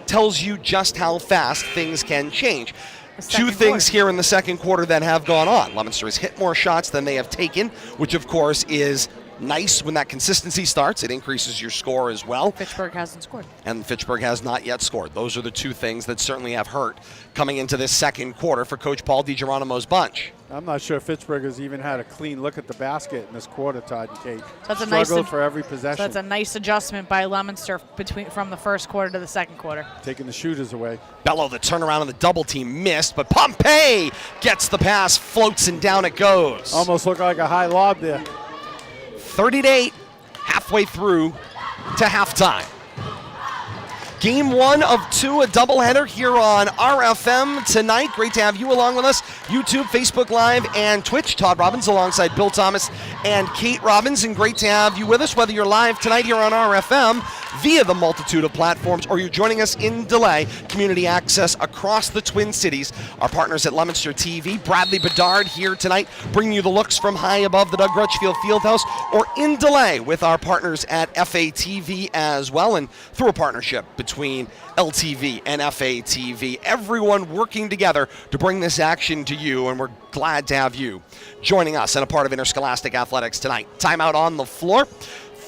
tells you just how fast things can change. Two second things quarter. here in the second quarter that have gone on. Leominster has hit more shots than they have taken, which of course is nice when that consistency starts. It increases your score as well. Fitchburg hasn't scored. And Fitchburg has not yet scored. Those are the two things that certainly have hurt coming into this second quarter for Coach Paul DiGeronimo's bunch. I'm not sure Fitchburg has even had a clean look at the basket in this quarter, Todd and Kate. That's a Struggled nice for every So possession, that's a nice adjustment by Leominster from the first quarter to the second quarter. taking the shooters away. Bello, the turnaround on the double team missed, but Pompey gets the pass, floats, and down it goes. Almost looked like a high lob there. 30-8, halfway through to halftime. Game one of two, a doubleheader here on RFM tonight. Great to have you along with us. YouTube, Facebook Live, and Twitch. Todd Robbins alongside Bill Thomas and Kate Robbins. And great to have you with us, whether you're live tonight here on RFM via the multitude of platforms or you're joining us in delay. Community access across the Twin Cities. Our partners at Leominster TV, Bradley Bedard here tonight, bringing you the looks from high above the Doug Grutchfield Fieldhouse, or in delay with our partners at FATV as well, and through a partnership between LTV and FATV. Everyone working together to bring this action to you, and we're glad to have you joining us and a part of Interscholastic Athletics tonight. Timeout on the floor.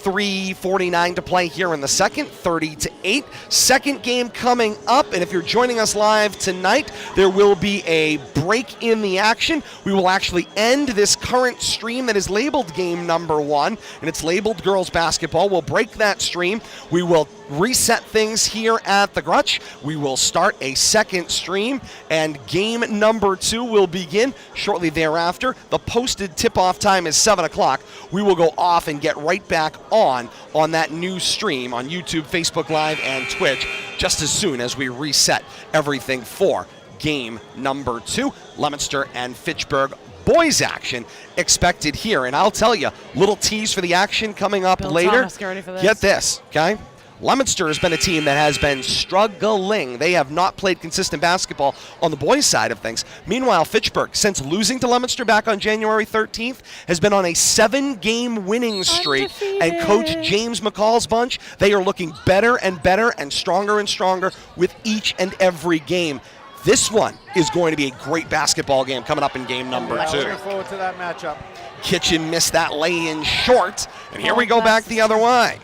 3:49 to play here in the second, 30-8. Second game coming up, and if you're joining us live tonight, there will be a break in the action. We will actually end this current stream that is labeled game number one, and it's labeled girls basketball. We'll break that stream. We will reset things here at the Grutch. We will start a second stream, and game number two will begin shortly thereafter. The posted tip-off time is 7 o'clock. We will go off and get right back on that new stream on YouTube, Facebook Live, and Twitch just as soon as we reset everything for game number two. Leominster and Fitchburg boys action expected here. And I'll tell you, little tease for the action coming up Bill later. Thomas, get ready for this. Get this, okay? Leominster has been a team that has been struggling. They have not played consistent basketball on the boys' side of things. Meanwhile, Fitchburg, since losing to Leominster back on January 13th, has been on a 7-game winning streak. Undefeated. And Coach James McCall's bunch, they are looking better and stronger with each and every game. This one is going to be a great basketball game coming up in game number 2. Looking forward to that matchup. Kitchen missed that lay-in short, and here we go back the other way.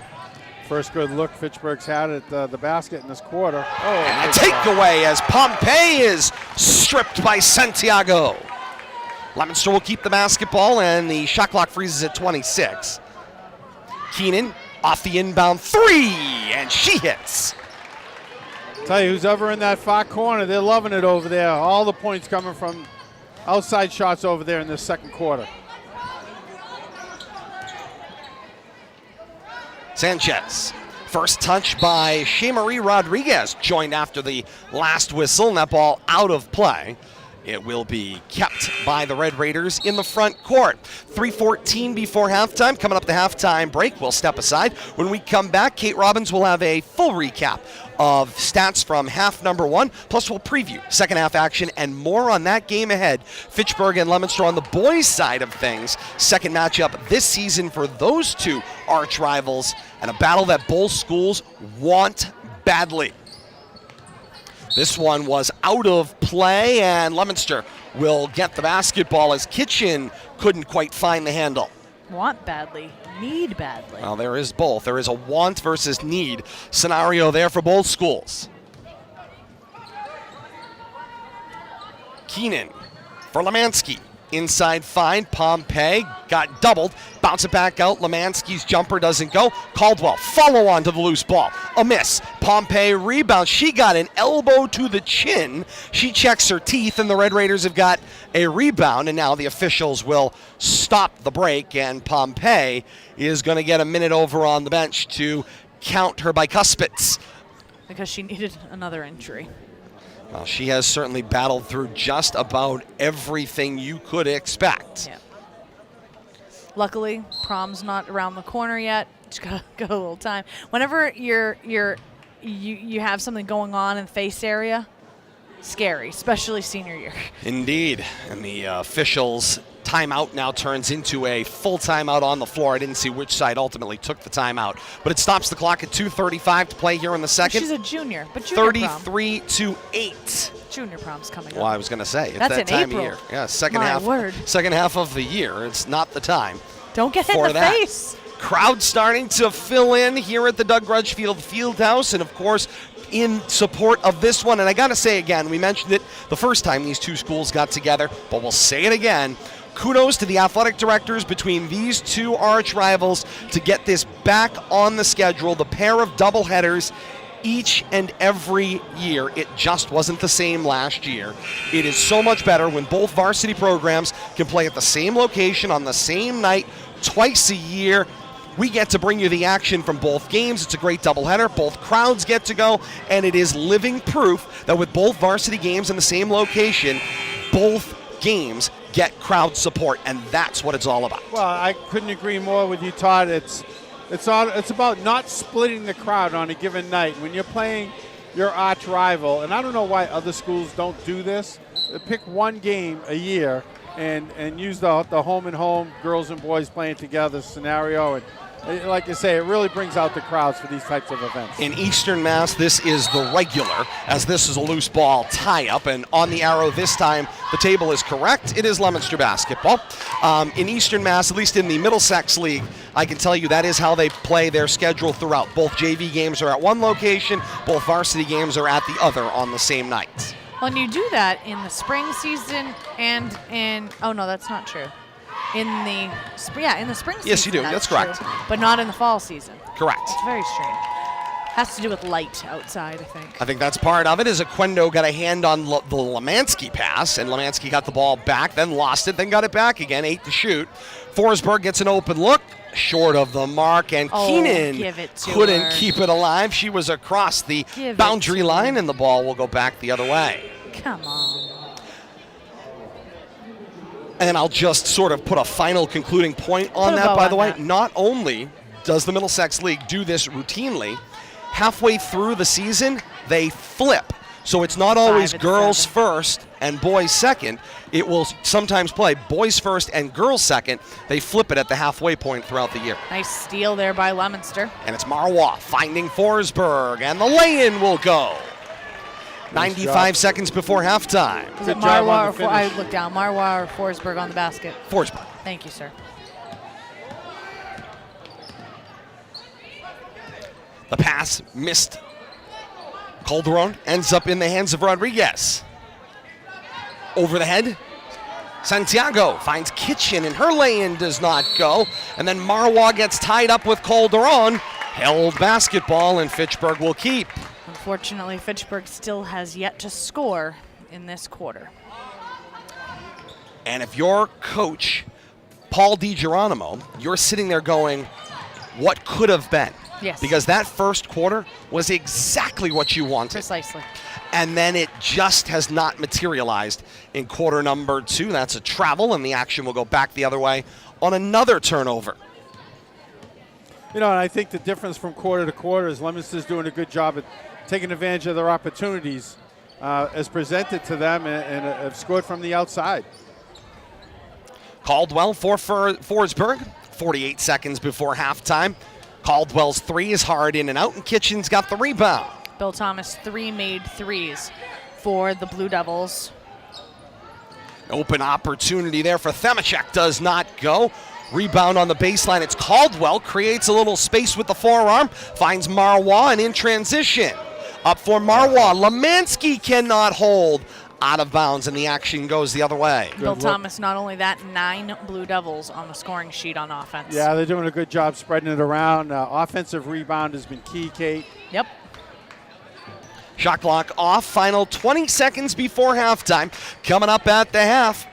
First good look Fitchburg's had at the basket in this quarter. And a takeaway as Pompey is stripped by Santiago. Leominster will keep the basketball, and the shot clock freezes at 26. Keenan off the inbound 3, and she hits. Tell you, who's ever in that far corner, they're loving it over there. All the points coming from outside shots over there in this second quarter. Sanchez. First touch by Shea Marie Rodriguez, joined after the last whistle, and that ball out of play. It will be kept by the Red Raiders in the front court. 3:14 before halftime. Coming up the halftime break, we'll step aside. When we come back, Kate Robbins will have a full recap of stats from half number 1. Plus, we'll preview second half action and more on that game ahead. Fitchburg and Leominster on the boys' side of things. Second matchup this season for those two arch rivals, and a battle that both schools want badly. This one was out of play, and Leominster will get the basketball as Kitchen couldn't quite find the handle. Want badly, need badly. Well, there is both. There is a want versus need scenario there for both schools. Keenan for Lemansky. Inside find, Pompey got doubled. Bounce it back out. Lemansky's jumper doesn't go. Caldwell follow on to the loose ball. A miss. Pompey rebound. She got an elbow to the chin. She checks her teeth, and the Red Raiders have got a rebound, and now the officials will stop the break, and Pompey is going to get a minute over on the bench to count her bicuspids. Because she needed another injury. Well, she has certainly battled through just about everything you could expect. Yeah. Luckily, prom's not around the corner yet. Just gotta go a little time. Whenever you have something going on in the face area, scary, especially senior year. Indeed, and the officials' timeout now turns into a full timeout on the floor. I didn't see which side ultimately took the timeout, but it stops the clock at 2:35 to play here in the second. She's a junior, but junior prom. 33-8. Junior prom's coming Well, up. I was going to say, it's That's that in time April. of year. Yeah, second My word. half of the year. It's not the time. Don't get hit in for the that. face. Crowd starting to fill in here at the Doug Grutchfield Fieldhouse, and of course, in support of this one. And I got to say again, we mentioned it the first time these two schools got together, but we'll say it again. Kudos to the athletic directors between these two arch rivals to get this back on the schedule, the pair of doubleheaders each and every year. It just wasn't the same last year. It is so much better when both varsity programs can play at the same location on the same night twice a year. We get to bring you the action from both games. It's a great doubleheader. Both crowds get to go, and it is living proof that with both varsity games in the same location, both games get crowd support, and that's what it's all about. Well, I couldn't agree more with you, Todd. It's about not splitting the crowd on a given night. When you're playing your arch rival, and I don't know why other schools don't do this, pick one game a year and use the home and home, girls and boys playing together scenario. And like I say, it really brings out the crowds for these types of events. In Eastern Mass, this is the regular, as this is a loose ball tie-up, and on the arrow this time, the table is correct. It is Leominster basketball. In Eastern Mass, at least in the Middlesex League, I can tell you that is how they play their schedule throughout. Both JV games are at one location, both varsity games are at the other on the same night. Well, and you do that in the spring season and in, oh no, that's not true. In the spring season. Yes, you do. That's correct. True, but not in the fall season. Correct. It's very strange. Has to do with light outside, I think. I think that's part of it, as Aquendo got a hand on the Lemansky pass, and Lemansky got the ball back, then lost it, then got it back again, 8 to shoot. Forsberg gets an open look, short of the mark, and Keenan couldn't keep it alive. She was across the boundary line, and the ball will go back the other way. Come on. And I'll just sort of put a final concluding point on that, by the way. Not only does the Middlesex League do this routinely, halfway through the season, they flip. So it's not always girls first and boys second. It will sometimes play boys first and girls second. They flip it at the halfway point throughout the year. Nice steal there by Leominster. And it's Marois finding Forsberg, and the lay-in will go. 95 seconds before halftime. Is it Marois or I looked down. Marois or Forsberg on the basket? Forsberg. Thank you, sir. The pass missed. Calderon ends up in the hands of Rodriguez. Over the head. Santiago finds Kitchen, and her lay-in does not go. And then Marois gets tied up with Calderon. Held basketball, and Fitchburg will keep. Unfortunately, Fitchburg still has yet to score in this quarter. And if you're coach Paul DiGeronimo, you're sitting there going, what could have been? Yes. Because that first quarter was exactly what you wanted. Precisely. And then it just has not materialized in quarter number 2. That's a travel, and the action will go back the other way on another turnover. You know, and I think the difference from quarter to quarter is Leominster's doing a good job at taking advantage of their opportunities as presented to them and have scored from the outside. Caldwell for Forsberg, 48 seconds before halftime. Caldwell's three is hard in and out, and Kitchen's got the rebound. Bill Thomas, 3 made threes for the Blue Devils. Open opportunity there for Themacek, does not go. Rebound on the baseline, it's Caldwell, creates a little space with the forearm, finds Marois, and in transition. Up for Marois, Lemansky cannot hold. Out of bounds, and the action goes the other way. Bill Thomas, not only that, 9 Blue Devils on the scoring sheet on offense. Yeah, they're doing a good job spreading it around. Offensive rebound has been key, Kate. Yep. Shot clock off, final 20 seconds before halftime. Coming up at the half,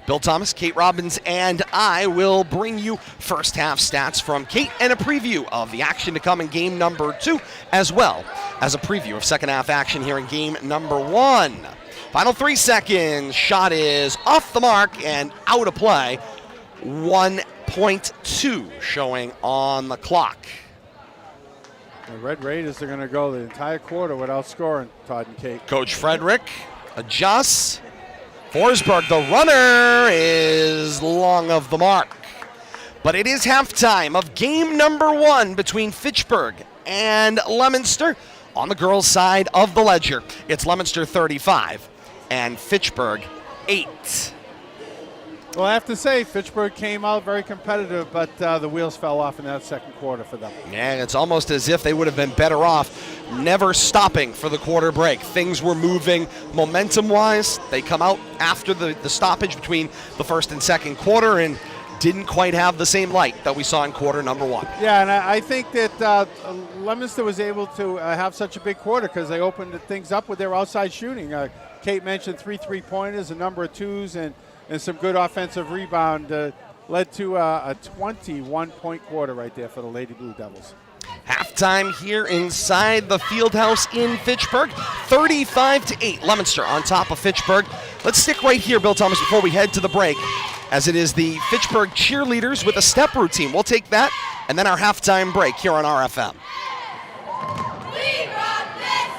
Bill Thomas, Kate Robbins, and I will bring you first half stats from Kate and a preview of the action to come in game number 2, as well as a preview of second half action here in game number 1. Final 3 seconds. Shot is off the mark and out of play. 1.2 showing on the clock. The Red Raiders are going to go the entire quarter without scoring, Todd and Kate. Coach Frederick adjusts. Forsberg, the runner, is long of the mark. But it is halftime of game number 1 between Fitchburg and Leominster. On the girls' side of the ledger, it's Leominster 35 and Fitchburg 8. Well, I have to say, Fitchburg came out very competitive, but the wheels fell off in that second quarter for them. Yeah, it's almost as if they would have been better off never stopping for the quarter break. Things were moving momentum-wise. They come out after the stoppage between the first and second quarter and didn't quite have the same light that we saw in quarter number 1. Yeah, and I think that Leominster was able to have such a big quarter because they opened things up with their outside shooting. Kate mentioned 3 3-pointers, a number of twos, and some good offensive rebound led to a 21-point quarter right there for the Lady Blue Devils. Halftime here inside the Fieldhouse in Fitchburg, 35-8. Leominster on top of Fitchburg. Let's stick right here, Bill Thomas, before we head to the break, as it is the Fitchburg cheerleaders with a step routine. We'll take that and then our halftime break here on RFM. We rock this.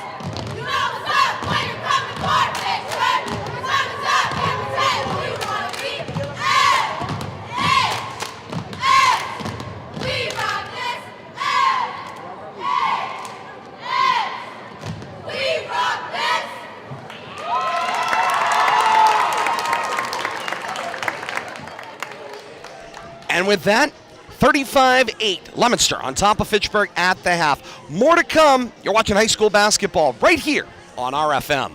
You know what's up when you come to court, Fitchburg. Your time is up and we say we want to be. We rock this. We rock this. And with that, 35-8, Leominster on top of Fitchburg at the half. More to come. You're watching high school basketball right here on RFM.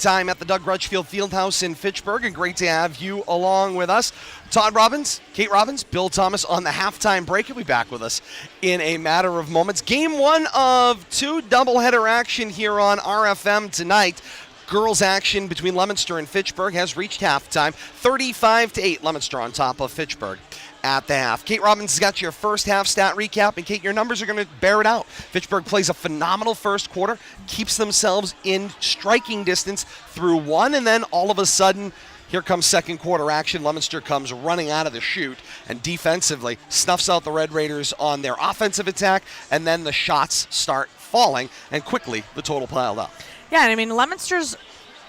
halftime at the Doug Grutchfield Fieldhouse in Fitchburg, and great to have you along with us. Todd Robbins, Kate Robbins, Bill Thomas on the halftime break. He'll be back with us in a matter of moments. Game 1 of 2 doubleheader action here on RFM tonight. Girls action between Leominster and Fitchburg has reached halftime. 35-8, Leominster on top of Fitchburg at the half. Kate Robbins has got your first half stat recap, and Kate, your numbers are going to bear it out. Fitchburg plays a phenomenal first quarter, keeps themselves in striking distance through one, and then all of a sudden, here comes second quarter action. Leominster comes running out of the chute and defensively snuffs out the Red Raiders on their offensive attack, and then the shots start falling, and quickly the total piled up. Yeah, I mean, Leominster's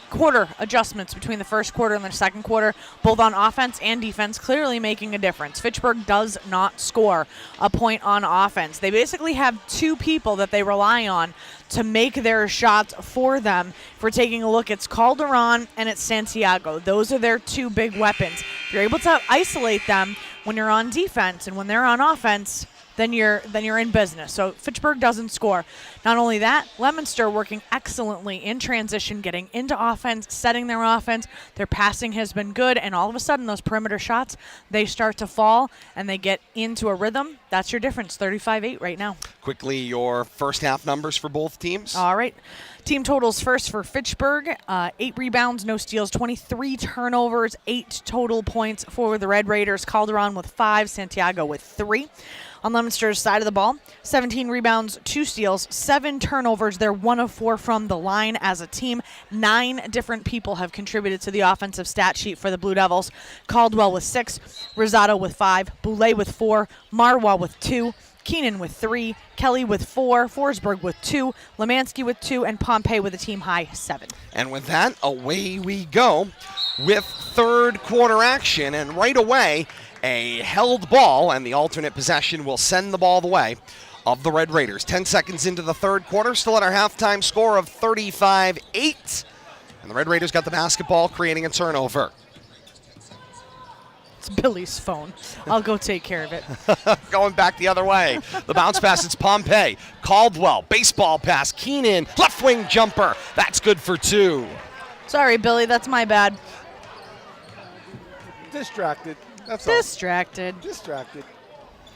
quarter adjustments between the first quarter and the second quarter, both on offense and defense, clearly making a difference. Fitchburg does not score a point on offense. They basically have two people that they rely on to make their shots for them. If we're taking a look, it's Calderon and it's Santiago. Those are their two big weapons. If you're able to isolate them when you're on defense and when they're on offense, then you're in business. So Fitchburg doesn't score. Not only that, Leominster working excellently in transition, getting into offense, setting their offense. Their passing has been good, and all of a sudden those perimeter shots, they start to fall and they get into a rhythm. That's your difference, 35-8 right now. Quickly, your first half numbers for both teams. All right. Team totals first for Fitchburg, 8 rebounds, no steals, 23 turnovers, 8 total points for the Red Raiders. Calderon with 5, Santiago with 3. On Leominster's side of the ball, 17 rebounds, 2 steals, 7 turnovers. They're 1 of 4 from the line as a team. 9 different people have contributed to the offensive stat sheet for the Blue Devils. Caldwell with 6, Rosado with 5, Boulay with 4, Marwa with 2, Keenan with 3, Kelly with 4, Forsberg with 2, Lemansky with 2, and Pompey with a team-high 7. And with that, away we go with third quarter action, and right away, a held ball, and the alternate possession will send the ball the way of the Red Raiders. 10 seconds into the third quarter, still at our halftime score of 35-8, and the Red Raiders got the basketball, creating a turnover. It's Billy's phone. I'll go take care of it. Going back the other way. The bounce pass, it's Pompey. Caldwell, baseball pass. Keenan, left wing jumper. That's good for 2. Sorry, Billy, that's my bad. Distracted. That's all. Distracted.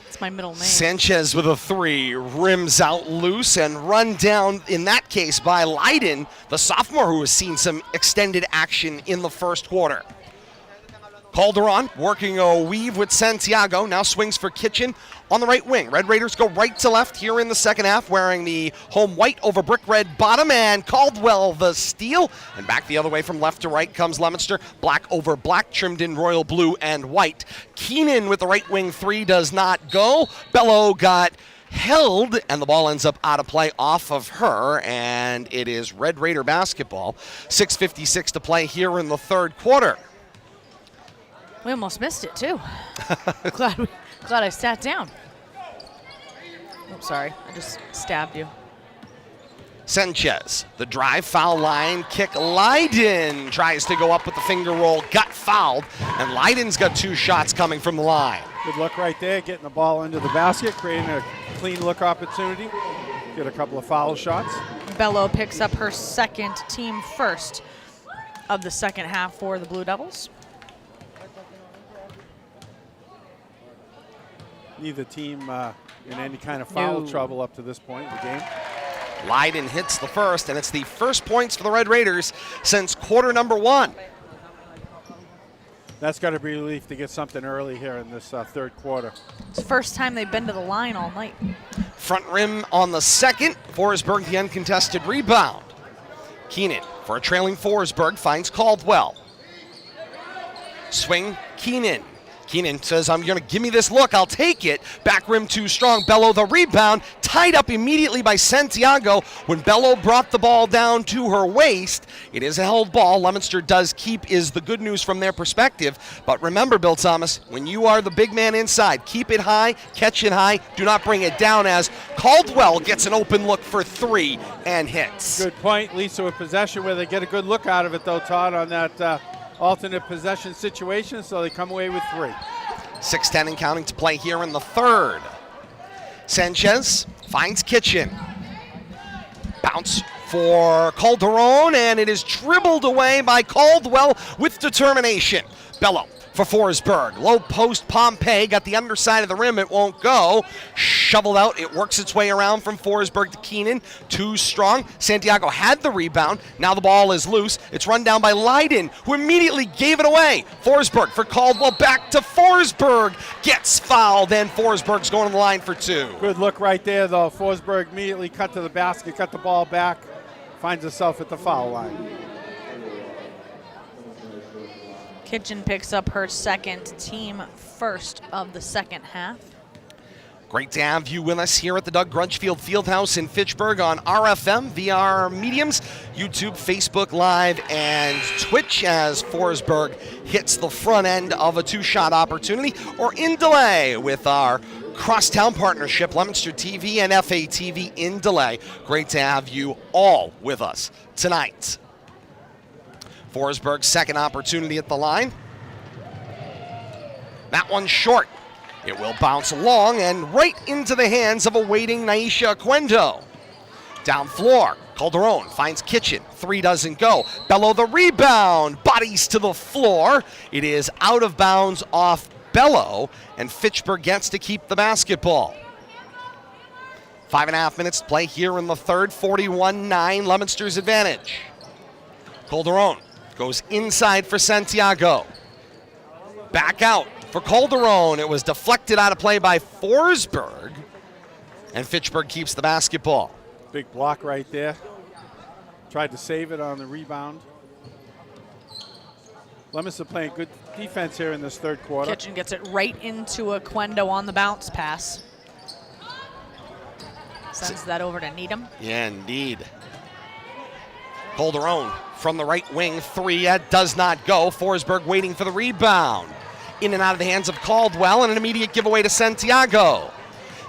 It's my middle name. Sanchez with a 3, rims out loose and run down, in that case, by Leiden, the sophomore who has seen some extended action in the first quarter. Calderon working a weave with Santiago, now swings for Kitchen on the right wing. Red Raiders go right to left here in the second half, wearing the home white over brick red bottom, and Caldwell the steal. And back the other way from left to right comes Leominster, black over black, trimmed in royal blue and white. Keenan with the right wing 3 does not go. Bello got held, and the ball ends up out of play off of her, and it is Red Raider basketball. 6:56 to play here in the third quarter. We almost missed it, too. glad I sat down. Oh, sorry. I just stabbed you. Sanchez, the drive, foul line, kick. Leiden tries to go up with the finger roll, got fouled, and Leiden's got 2 shots coming from the line. Good look right there, getting the ball into the basket, creating a clean look opportunity. Get a couple of foul shots. Bello picks up her second, team first of the second half for the Blue Devils. Neither team in any kind of foul trouble up to this point in the game. Leiden hits the first, and it's the first points for the Red Raiders since quarter number 1. That's got to be a relief to get something early here in this third quarter. It's the first time they've been to the line all night. Front rim on the second. Forsberg, the uncontested rebound. Keenan for a trailing Forsberg finds Caldwell. Swing, Keenan. Keenan says, I'm going to give me this look. I'll take it. Back rim too strong. Bello the rebound. Tied up immediately by Santiago when Bello brought the ball down to her waist. It is a held ball. Leominster does keep, is the good news from their perspective. But remember, Bill Thomas, when you are the big man inside, keep it high, catch it high. Do not bring it down, as Caldwell gets an open look for 3 and hits. Good point. Leads to a possession where they get a good look out of it, though, Todd, on that alternate possession situation, so they come away with 3. 6:10 and counting to play here in the third. Sanchez finds Kitchen. Bounce for Calderon, and it is dribbled away by Caldwell with determination. Bello for Forsberg. Low post, Pompey got the underside of the rim. It won't go. Shoveled out. It works its way around from Forsberg to Keenan. Too strong. Santiago had the rebound. Now the ball is loose. It's run down by Leiden, who immediately gave it away. Forsberg for Caldwell. Back to Forsberg. Gets fouled, and Forsberg's going to the line for 2. Good look right there, though. Forsberg immediately cut to the basket, got the ball back, finds himself at the foul line. Kitchen picks up her second, team first of the second half. Great to have you with us here at the Doug Grutchfield Fieldhouse in Fitchburg on RFM, VR mediums, YouTube, Facebook Live, and Twitch as Forsberg hits the front end of a 2-shot opportunity, or in delay with our crosstown partnership, Leominster TV and FATV in delay. Great to have you all with us tonight. Forsberg's second opportunity at the line. That one's short. It will bounce along and right into the hands of a waiting Naisha Aquendo. Down floor, Calderon finds Kitchen. 3 doesn't go. Bello the rebound. Bodies to the floor. It is out of bounds off Bello, and Fitchburg gets to keep the basketball. 5.5 minutes to play here in the third. 41-9, Leominster's advantage. Calderon goes inside for Santiago. Back out for Calderon. It was deflected out of play by Forsberg, and Fitchburg keeps the basketball. Big block right there. Tried to save it on the rebound. Leominster playing good defense here in this third quarter. Kitchen gets it right into Aquendo on the bounce pass. Sends that over to Needham. Yeah, indeed. Calderon from the right wing, 3, that does not go. Forsberg waiting for the rebound. In and out of the hands of Caldwell, and an immediate giveaway to Santiago.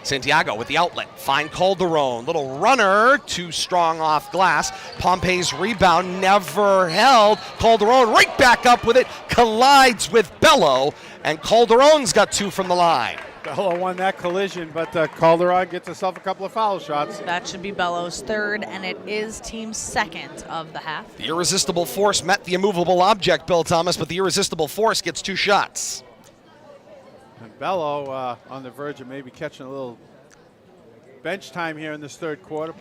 Santiago with the outlet, find Calderon. Little runner, too strong off glass. Pompey's rebound never held. Calderon right back up with it, collides with Bello, and Calderon's got 2 from the line. Bello won that collision, but Calderon gets himself a couple of foul shots. That should be Bello's third, and it is team's second of the half. The irresistible force met the immovable object, Bill Thomas, but the irresistible force gets 2 shots. And Bello on the verge of maybe catching a little bench time here in this third quarter,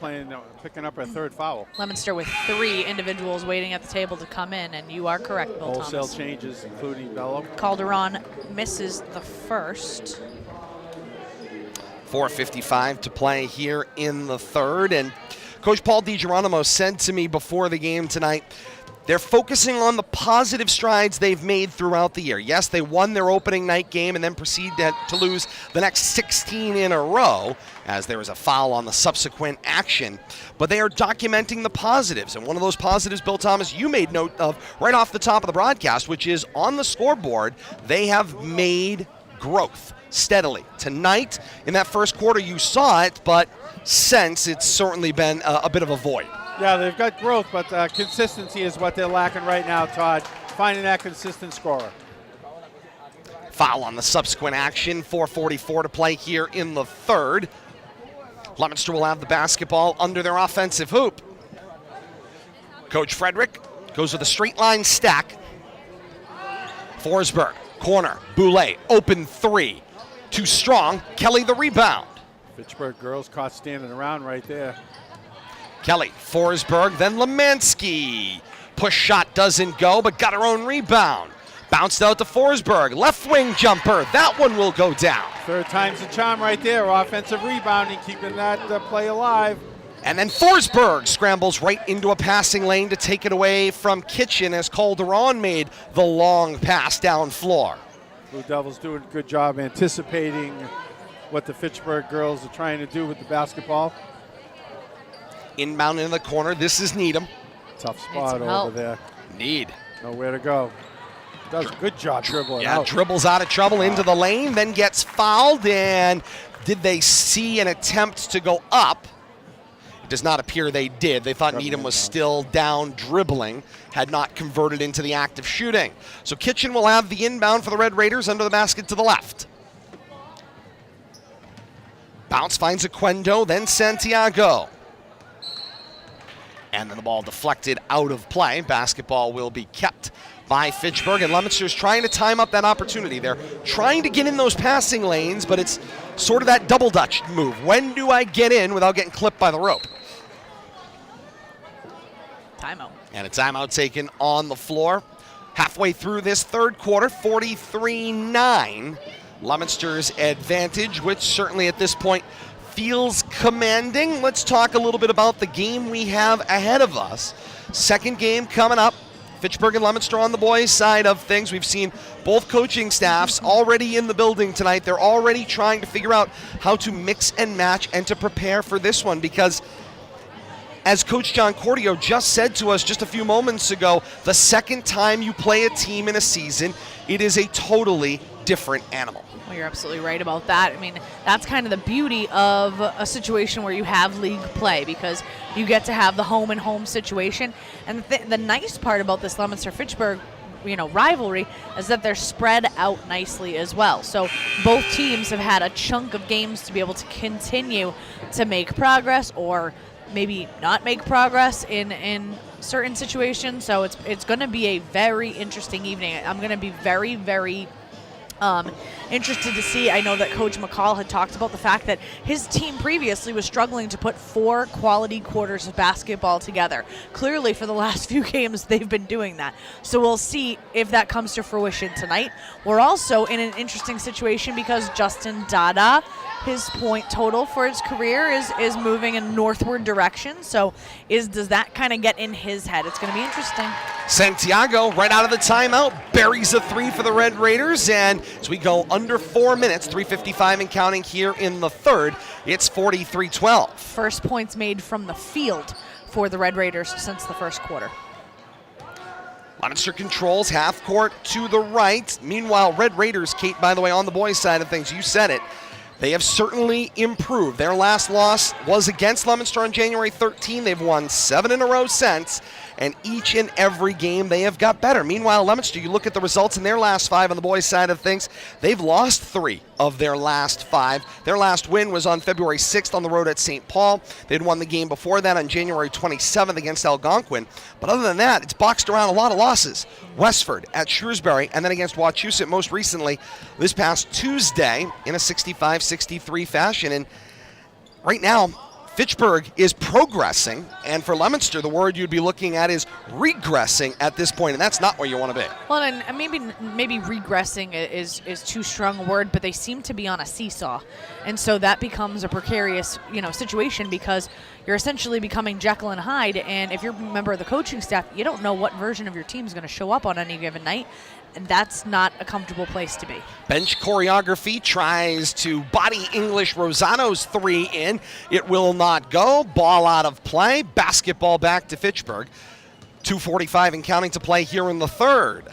picking up her third foul. Leominster with 3 individuals waiting at the table to come in, and you are correct, Bill Wholesale Thomas. changes, including Bello. Calderon misses the first. 4:55 to play here in the third, and Coach Paul DiGeronimo said to me before the game tonight, they're focusing on the positive strides they've made throughout the year. Yes, they won their opening night game and then proceeded to lose the next 16 in a row as there was a foul on the subsequent action. But they are documenting the positives, and one of those positives, Bill Thomas, you made note of right off the top of the broadcast, which is on the scoreboard, they have made growth steadily. Tonight, in that first quarter, you saw it, but since it's certainly been a bit of a void. Yeah, they've got growth, but consistency is what they're lacking right now, Todd. Finding that consistent scorer. Foul on the subsequent action. 4:44 to play here in the third. Leominster will have the basketball under their offensive hoop. Coach Frederick goes with a straight line stack. Forsberg, corner, Boulay, open 3. Too strong, Kelly the rebound. Fitchburg girls caught standing around right there. Kelly, Forsberg, then Lemansky. Push shot doesn't go, but got her own rebound. Bounced out to Forsberg, left wing jumper. That one will go down. Third time's the charm right there. Offensive rebounding, keeping that play alive. And then Forsberg scrambles right into a passing lane to take it away from Kitchen as Calderon made the long pass down floor. Blue Devils doing a good job anticipating what the Fitchburg girls are trying to do with the basketball. Inbound into the corner. This is Needham. Tough spot over help. there. Need. Nowhere to go. Does a good job dribbling out. Dribbles out of trouble into the lane, then gets fouled. And did they see an attempt to go up? It does not appear they did. They thought Needham was still down dribbling, had not converted into the act of shooting. So Kitchen will have the inbound for the Red Raiders under the basket to the left. Bounce finds Aquendo, then Santiago. And then the ball deflected out of play. Basketball will be kept by Fitchburg, and Leominster's trying to time up that opportunity. They're trying to get in those passing lanes, but it's sort of that double dutch move. When do I get in without getting clipped by the rope? Timeout. And a timeout taken on the floor. Halfway through this third quarter, 43-9. Leominster's advantage, which certainly at this point feels commanding. Let's talk a little bit about the game we have ahead of us. Second game coming up. Fitchburg and Leominster on the boys' side of things. We've seen both coaching staffs already in the building tonight. They're already trying to figure out how to mix and match and to prepare for this one, because as Coach John Cordio just said to us just a few moments ago, the second time you play a team in a season, it is a totally different animal. Well, you're absolutely right about that. I mean, that's kind of the beauty of a situation where you have league play, because you get to have the home and home situation. And the nice part about this Leominster-Fitchburg, rivalry is that they're spread out nicely as well. So both teams have had a chunk of games to be able to continue to make progress, or maybe not make progress in certain situations. So it's going to be a very interesting evening. I'm going to be very, very interested to see. I know that Coach McCall had talked about the fact that his team previously was struggling to put 4 quality quarters of basketball together. Clearly, for the last few games, they've been doing that. So we'll see if that comes to fruition tonight. We're also in an interesting situation because Justin Dada, his point total for his career is moving in northward direction. So does that kind of get in his head? It's going to be interesting. Santiago, right out of the timeout, buries a 3 for the Red Raiders, and as we go under 4 minutes, 3:55 and counting here in the third, it's 43-12. First points made from the field for the Red Raiders since the first quarter. Leominster controls half court to the right. Meanwhile, Red Raiders, Kate, by the way, on the boys' side of things, you said it, they have certainly improved. Their last loss was against Leominster on January 13. They've won 7 in a row since, and each and every game they have got better. Meanwhile, Leominster, you look at the results in their last 5 on the boys' side of things, they've lost 3 of their last 5. Their last win was on February 6th on the road at St. Paul. They'd won the game before that on January 27th against Algonquin. But other than that, it's boxed around a lot of losses. Westford at Shrewsbury, and then against Wachusett most recently this past Tuesday in a 65-63 fashion. And right now, Fitchburg is progressing, and for Leominster, the word you'd be looking at is regressing at this point, and that's not where you want to be. Well, and maybe regressing is too strong a word, but they seem to be on a seesaw, and so that becomes a precarious situation, because you're essentially becoming Jekyll and Hyde, and if you're a member of the coaching staff, you don't know what version of your team is going to show up on any given night. And that's not a comfortable place to be. Bench choreography tries to body English Rosano's 3 in. It will not go. Ball out of play. Basketball back to Fitchburg. 2:45 and counting to play here in the third.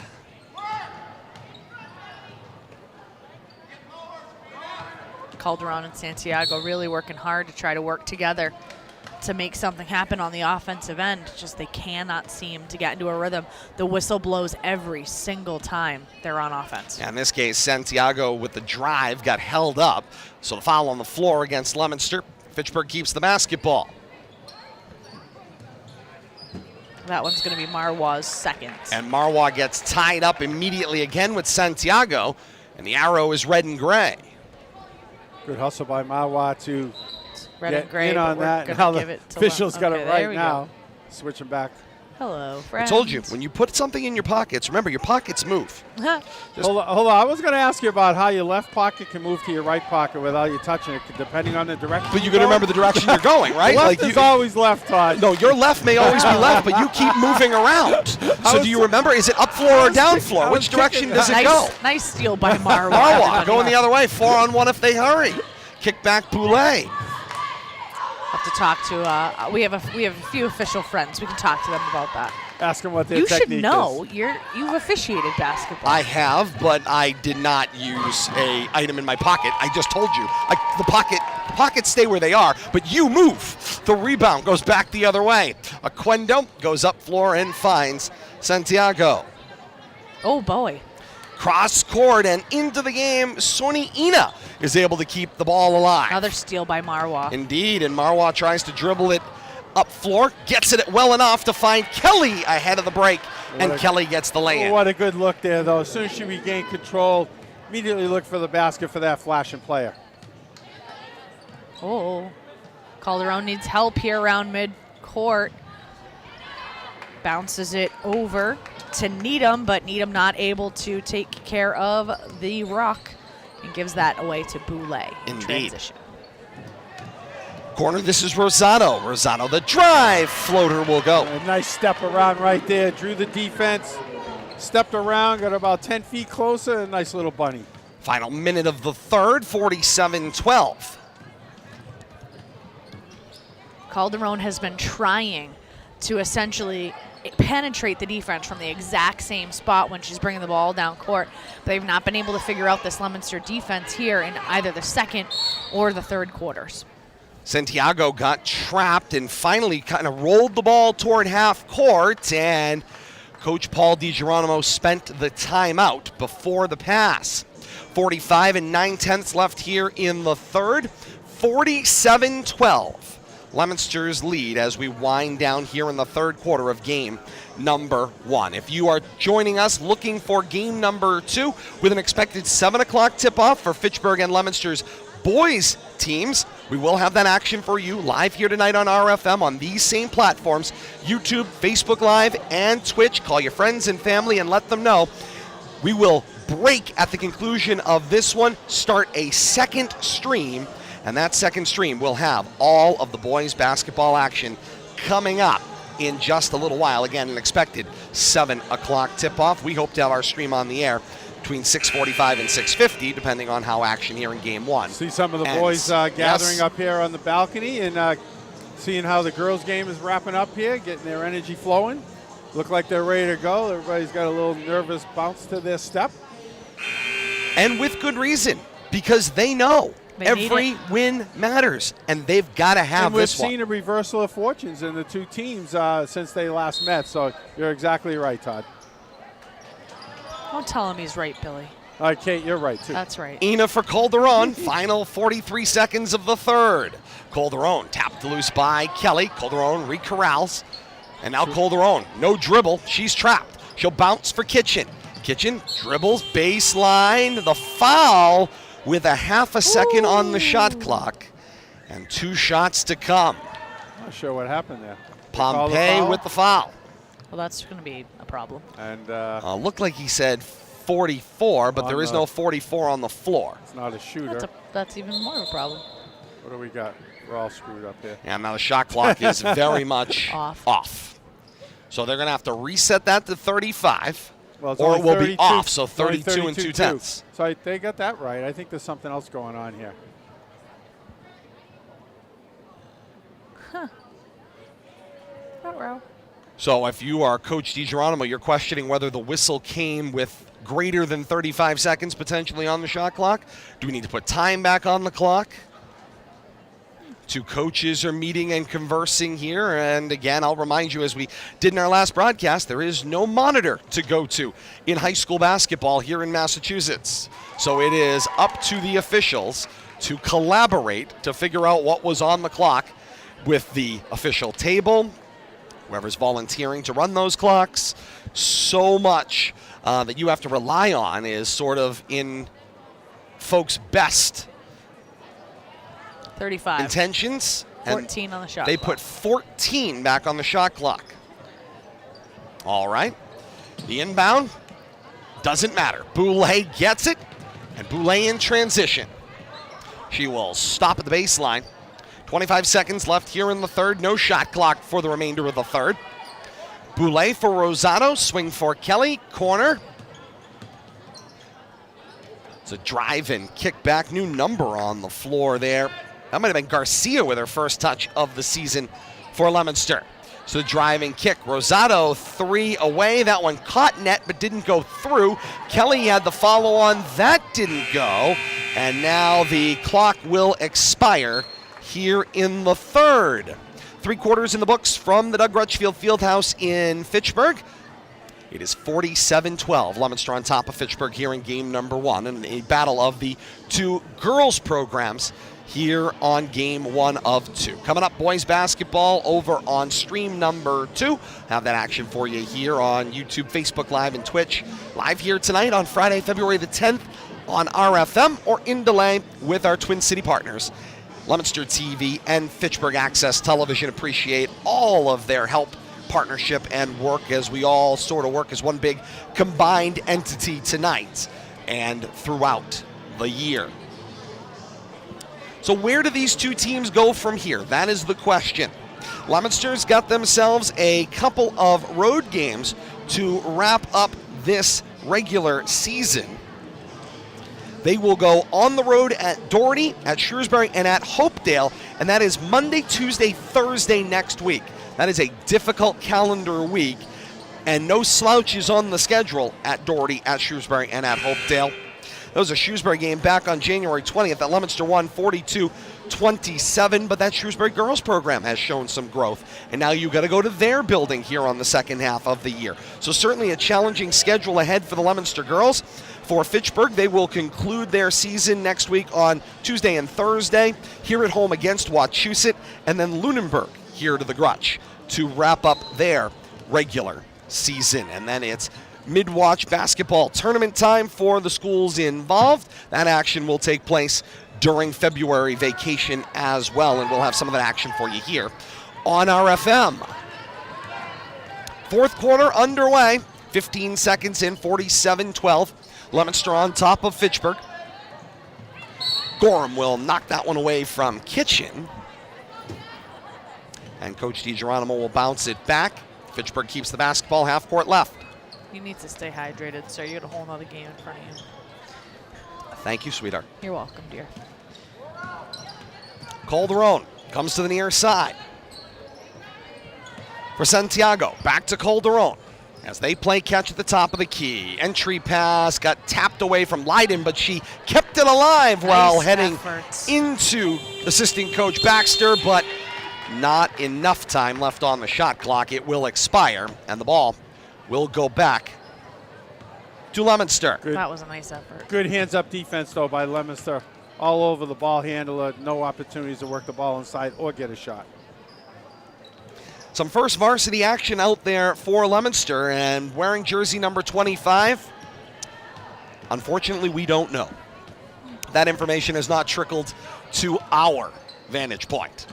Calderon and Santiago really working hard to try to work together to make something happen on the offensive end. Just they cannot seem to get into a rhythm. The whistle blows every single time they're on offense. Yeah, in this case, Santiago with the drive got held up. So the foul on the floor against Leominster. Fitchburg keeps the basketball. That one's going to be Marwa's second. And Marwa gets tied up immediately again with Santiago, and the arrow is red and gray. Good hustle by Marwa to red and gray, in on that. Now the officials got it right now. Switching back. Hello, friends. I told you, when you put something in your pockets, remember, your pockets move. Hold on. I was going to ask you about how your left pocket can move to your right pocket without you touching it, depending on the direction. But you got to remember the direction you're going, right? Left is always left, Todd. No, your left may always be left, but you keep moving around. So do you remember, is it up floor or down floor? Which direction does it go? Nice steal by Marwa. Marwa going the other way, 4-on-1 if they hurry. Kick back Poulet. Have to talk to. We have a few official friends. We can talk to them about that. Ask them what their technique is. You should know. You've officiated basketball. I have, but I did not use a item in my pocket. I just told you. The pockets stay where they are, but you move. The rebound goes back the other way. Aquendo goes up floor and finds Santiago. Oh boy. Cross court and into the game. Soni Ina is able to keep the ball alive. Another steal by Marwa. Indeed, and Marwa tries to dribble it up floor, gets it well enough to find Kelly ahead of the break, and Kelly gets the lay-in. What a good look there, though. As soon as she regained control, immediately looked for the basket for that flashing player. Oh, Calderon needs help here around mid-court. Bounces it over to Needham, but Needham not able to take care of the rock and gives that away to Boulay in Indeed. transition. Corner, this is Rosado. Rosado, the drive. Floater will go. A nice step around right there. Drew the defense, stepped around, got about 10 feet closer, a nice little bunny. Final minute of the third, 47-12. Calderon has been trying to essentially penetrate the defense from the exact same spot when she's bringing the ball down court. They've not been able to figure out this Leominster defense here in either the second or the third quarters. Santiago got trapped and finally kind of rolled the ball toward half court, and Coach Paul DiGeronimo spent the timeout before the pass. 45 and 9/10 left here in the third. 47-12. Leominster's lead as we wind down here in the third quarter of game number 1. If you are joining us looking for game number 2 with an expected 7 o'clock tip-off for Fitchburg and Leominster's boys teams, we will have that action for you live here tonight on RFM on these same platforms, YouTube, Facebook Live, and Twitch. Call your friends and family and let them know. We will break at the conclusion of this one, start a second stream, and that second stream will have all of the boys basketball action coming up in just a little while. Again, an expected 7 o'clock tip-off. We hope to have our stream on the air between 6:45 and 6:50, depending on how action here in game 1. See some of the ends. boys gathering Yes. up here on the balcony and seeing how the girls' game is wrapping up here, getting their energy flowing. Look like they're ready to go. Everybody's got a little nervous bounce to their step. And with good reason, because they know They need every win matters, and they've got to have And we've this one. seen a reversal of fortunes in the two teams since they last met, so you're exactly right, Todd. Don't tell him he's right, Billy. All right, Kate, you're right, too. That's right. Ina for Calderon, final 43 seconds of the third. Calderon tapped loose by Kelly. Calderon recorrals. And now Calderon, no dribble. She's trapped. She'll bounce for Kitchen. Kitchen dribbles baseline. The foul with a half a second on the shot clock. And 2 shots to come. Not sure what happened there. They called the Pompey foul, with the foul. Well, that's going to be a problem. And Looked like he said 44, but there is no 44 on the floor. it's not a shooter. That's even more of a problem. What do we got? We're all screwed up here. And now the shot clock is very much Off. So they're going to have to reset that to 35, Well, it's or only it will be 32 off, so it's only 32 and 2/10. So they got that right. I think there's something else going on here. So if you are Coach DiGeronimo, you're questioning whether the whistle came with greater than 35 seconds potentially on the shot clock. Do we need to put time back on the clock? 2 coaches are meeting and conversing here. And again, I'll remind you, as we did in our last broadcast, there is no monitor to go to in high school basketball here in Massachusetts. So it is up to the officials to collaborate to figure out what was on the clock with the official table, whoever's volunteering to run those clocks. So much that you have to rely on is sort of in folks' best 35. intentions. and 14 on the shot They clock. put 14 back on the shot clock. All right. The inbound doesn't matter. Boulay gets it, and Boulay in transition. She will stop at the baseline. 25 seconds left here in the third. No shot clock for the remainder of the third. Boulay for Rosado. Swing for Kelly. Corner. It's a drive and kick back. New number on the floor there. That might have been Garcia with her first touch of the season for Leominster. So the drive and kick. Rosado 3 away. That one caught net but didn't go through. Kelly had the follow on. That didn't go. And now the clock will expire here in the third. 3 quarters in the books from the Doug Grutchfield Fieldhouse in Fitchburg. It is 47-12. Leominster on top of Fitchburg here in game number 1, and a battle of the 2 girls programs here on game 1 of 2. Coming up, boys basketball over on stream number 2. Have that action for you here on YouTube, Facebook Live, and Twitch. Live here tonight on Friday, February the 10th on RFM, or in delay with our Twin City partners, Leominster TV and Fitchburg Access Television. Appreciate all of their help, partnership, and work as we all sort of work as one big combined entity tonight and throughout the year. So where do these two teams go from here? That is the question. Leominster's got themselves a couple of road games to wrap up this regular season. They will go on the road at Doherty, at Shrewsbury, and at Hopedale, and that is Monday, Tuesday, Thursday next week. That is a difficult calendar week, and no slouches on the schedule at Doherty, at Shrewsbury, and at Hopedale. That was a Shrewsbury game back on January 20th that Leominster won 42-27, but that Shrewsbury Girls program has shown some growth, and now you got to go to their building here on the second half of the year. So certainly a challenging schedule ahead for the Leominster Girls. For Fitchburg, they will conclude their season next week on Tuesday and Thursday, here at home against Wachusett, and then Lunenburg here to the Grutch to wrap up their regular season. And then it's mid-watch basketball tournament time for the schools involved. That action will take place during February vacation as well, and we'll have some of that action for you here on RFM. Fourth quarter underway, 15 seconds in, 47-12. Leominster on top of Fitchburg. Gorham will knock that one away from Kitchen. And Coach DiGeronimo will bounce it back. Fitchburg keeps the basketball, half court left. You need to stay hydrated, sir. You got a whole nother game in front of you. Thank you, sweetheart. You're welcome, dear. Calderon comes to the near side. For Santiago, back to Calderon as they play catch at the top of the key. Entry pass got tapped away from Leiden, but she kept it alive while heading into assistant coach Baxter, but not enough time left on the shot clock. It will expire, and the ball will go back to Leominster. That was a nice effort. Good hands-up defense, though, by Leominster. All over the ball handler. No opportunities to work the ball inside or get a shot. Some first varsity action out there for Leominster, and wearing jersey number 25, unfortunately, we don't know. That information has not trickled to our vantage point.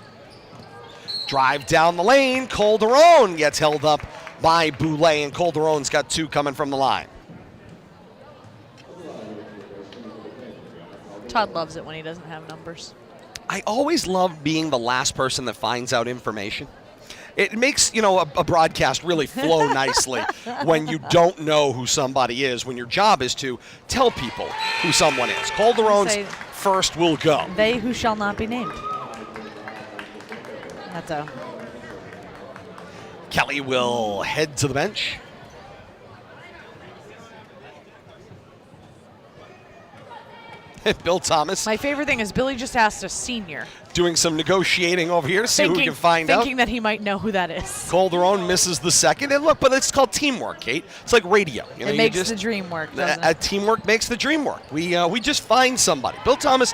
Drive down the lane. Calderon gets held up by Boulay, and Calderon's got two coming from the line. Todd loves it when he doesn't have numbers. I always love being the last person that finds out information. It makes, a broadcast really flow nicely when you don't know who somebody is, when your job is to tell people who someone is. Calderon's first will go. They who shall not be named. That's a... Kelly will head to the bench. Bill Thomas. My favorite thing is Billy just asked a senior. Doing some negotiating over here to see who we can find out. Thinking that he might know who that is. Calderon misses the second. And look, but it's called teamwork, Kate. It's like radio. It makes the dream work, doesn't it? Teamwork makes the dream work. We just find somebody. Bill Thomas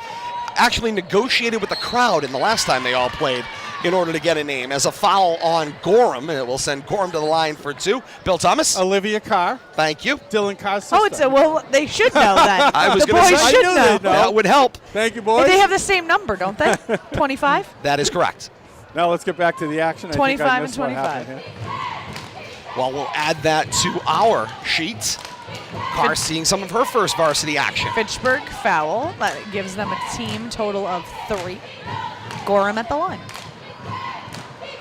actually negotiated with the crowd in the last time they all played in order to get a name. As a foul on Gorham, it will send Gorham to the line for two. Bill Thomas. Olivia Carr. Thank you. Dylan Carr's sister. They should know that. I was the going to boys say, should know. That would help. Thank you, boys. They have the same number, don't they? 25? That is correct. Now let's get back to the action. 25 and 25. Well, we'll add that to our sheet. Carr seeing some of her first varsity action. Fitchburg foul. That gives them a team total of 3. Gorham at the line.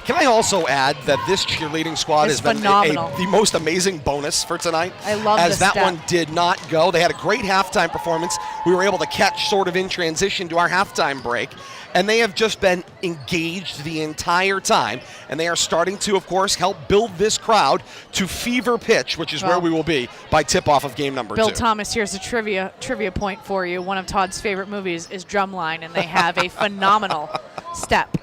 Can I also add that this cheerleading squad has been the most amazing bonus for tonight? I love as that step. One did not go. They had a great halftime performance. We were able to catch sort of in transition to our halftime break. And they have just been engaged the entire time. And they are starting to, of course, help build this crowd to fever pitch, which is where we will be by tip-off of game number 2. Bill Thomas, here's a trivia point for you. One of Todd's favorite movies is Drumline, and they have a phenomenal step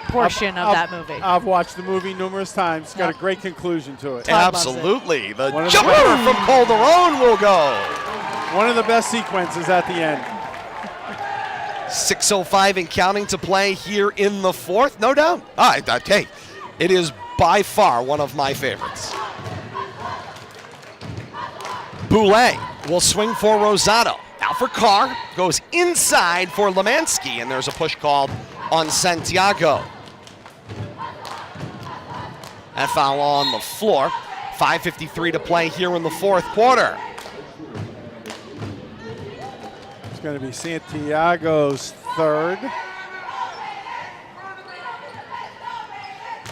portion of that movie. I've watched the movie numerous times. It's got a great conclusion to it. Absolutely. The jumper from Calderon will go. One of the best sequences at the end. 6:05 and counting to play here in the fourth, no doubt. Hey, it is by far one of my favorites. Boulay will swing for Rosado. Out for Carr, goes inside for Lemansky, and there's a push called on Santiago. That foul on the floor. 5:53 to play here in the fourth quarter. It's going to be Santiago's third.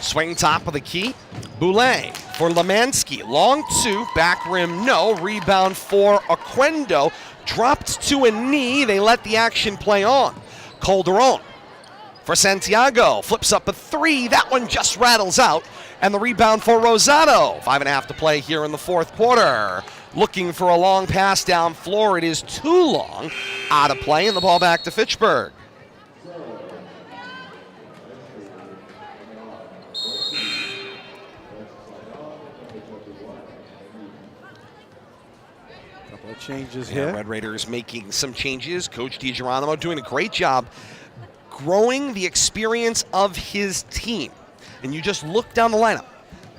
Swing top of the key. Boulay for Lemansky. Long two, back rim no. Rebound for Oquendo. Dropped to a knee. They let the action play on. Calderon for Santiago. Flips up a three. That one just rattles out. And the rebound for Rosado. 5.5 to play here in the fourth quarter. Looking for a long pass down floor. It is too long. Out of play, and the ball back to Fitchburg. Couple of changes Yeah, here. Red Raiders making some changes. Coach DiGeronimo doing a great job growing the experience of his team. And you just look down the lineup.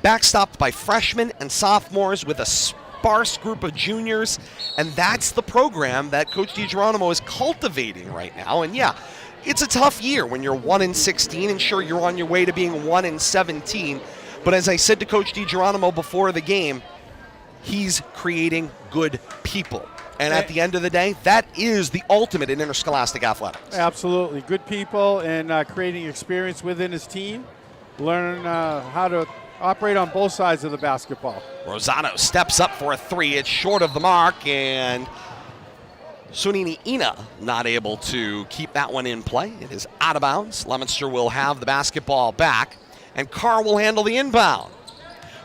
Backstopped by freshmen and sophomores with a sparse group of juniors. And that's the program that Coach DiGeronimo is cultivating right now. And yeah, it's a tough year when you're 1-16, and sure, you're on your way to being 1-17. But as I said to Coach DiGeronimo before the game, he's creating good people. And at the end of the day, that is the ultimate in interscholastic athletics. Absolutely. Good people and creating experience within his team. Learn how to operate on both sides of the basketball. Rosado steps up for a three. It's short of the mark, and Sunini Ina not able to keep that one in play. It is out of bounds. Leominster will have the basketball back, and Carr will handle the inbound.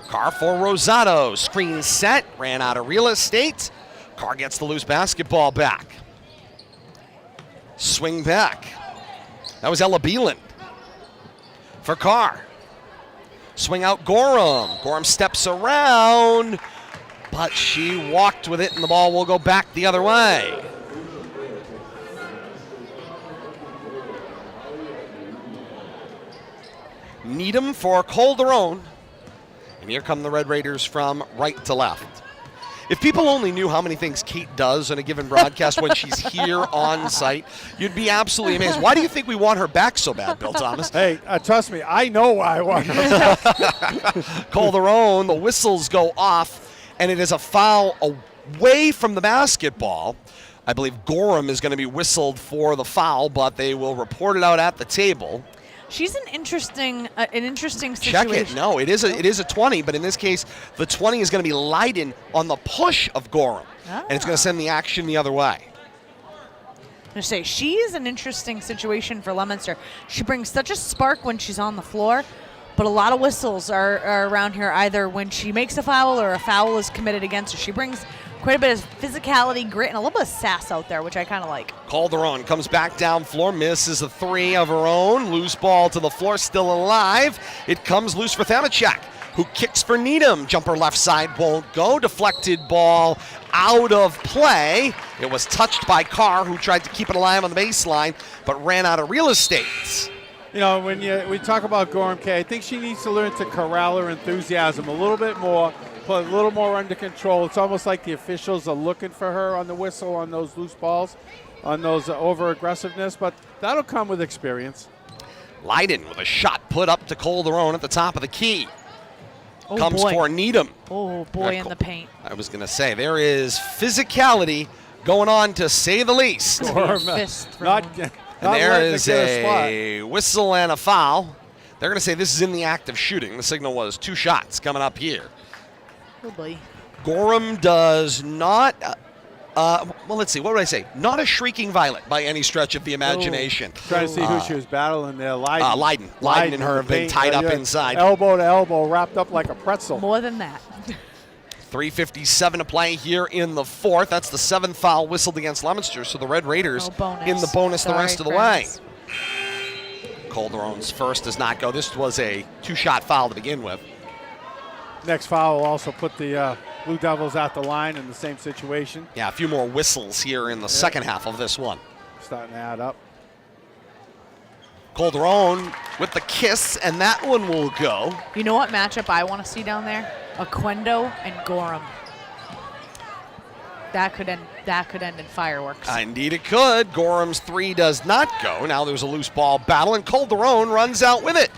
Carr for Rosado. Screen set. Ran out of real estate. Carr gets the loose basketball back. Swing back. That was Ella Beeland for Carr. Swing out Gorham. Gorham steps around, but she walked with it, and the ball will go back the other way. Needham for Calderon. And here come the Red Raiders from right to left. If people only knew how many things Kate does on a given broadcast when she's here on site, you'd be absolutely amazed. Why do you think we want her back so bad, Bill Thomas? Hey, trust me, I know why I want her back. Calderon, the whistles go off, and it is a foul away from the basketball. I believe Gorham is going to be whistled for the foul, but they will report it out at the table. She's an interesting situation. Check it. No, it is a 20, but in this case, the 20 is going to be Leiden on the push of Gorham, and it's going to send the action the other way. I'm going to say, she is an interesting situation for Leominster. She brings such a spark when she's on the floor, but a lot of whistles are around here either when she makes a foul or a foul is committed against her. She brings quite a bit of physicality, grit, and a little bit of sass out there, which I kind of like. Calderon comes back down floor, misses a three of her own. Loose ball to the floor, still alive. It comes loose for Thamachak, who kicks for Needham. Jumper left side won't go. Deflected ball out of play. It was touched by Carr, who tried to keep it alive on the baseline, but ran out of real estate. You know, when we talk about Gorham K, I think she needs to learn to corral her enthusiasm a little bit more, put a little more under control. It's almost like the officials are looking for her on the whistle, on those loose balls, on those over-aggressiveness, but that'll come with experience. Leiden with a shot put up to Calderon at the top of the key. Oh, Comes boy. for Needham. Oh, boy, in the paint. I was going to say, there is physicality going on, to say the least. Gorham, Fist not And there letting is it get a spot. a whistle and a foul. They're going to say this is in the act of shooting. The signal was 2 shots coming up here. Oh, boy. Gorham does not, well, let's see, what would I say? Not a shrieking violet by any stretch of the imagination. Trying to see who she was battling there. Leiden. Leiden and her have been tied up inside. Elbow to elbow, wrapped up like a pretzel. More than that. 3:57 to play here in the fourth. That's the 7th foul whistled against Leominster, so the Red Raiders No bonus. in the bonus the Sorry, rest of the friends. way. Calderon's first does not go. This was a 2-shot foul to begin with. Next foul will also put the Blue Devils at the line in the same situation. Yeah, a few more whistles here in the second half of this one. Starting to add up. Calderon with the kiss, and that one will go. You know what matchup I want to see down there? Oquendo and Gorham. That could end in fireworks. Indeed it could. Gorham's three does not go. Now there's a loose ball battle, and Calderon runs out with it.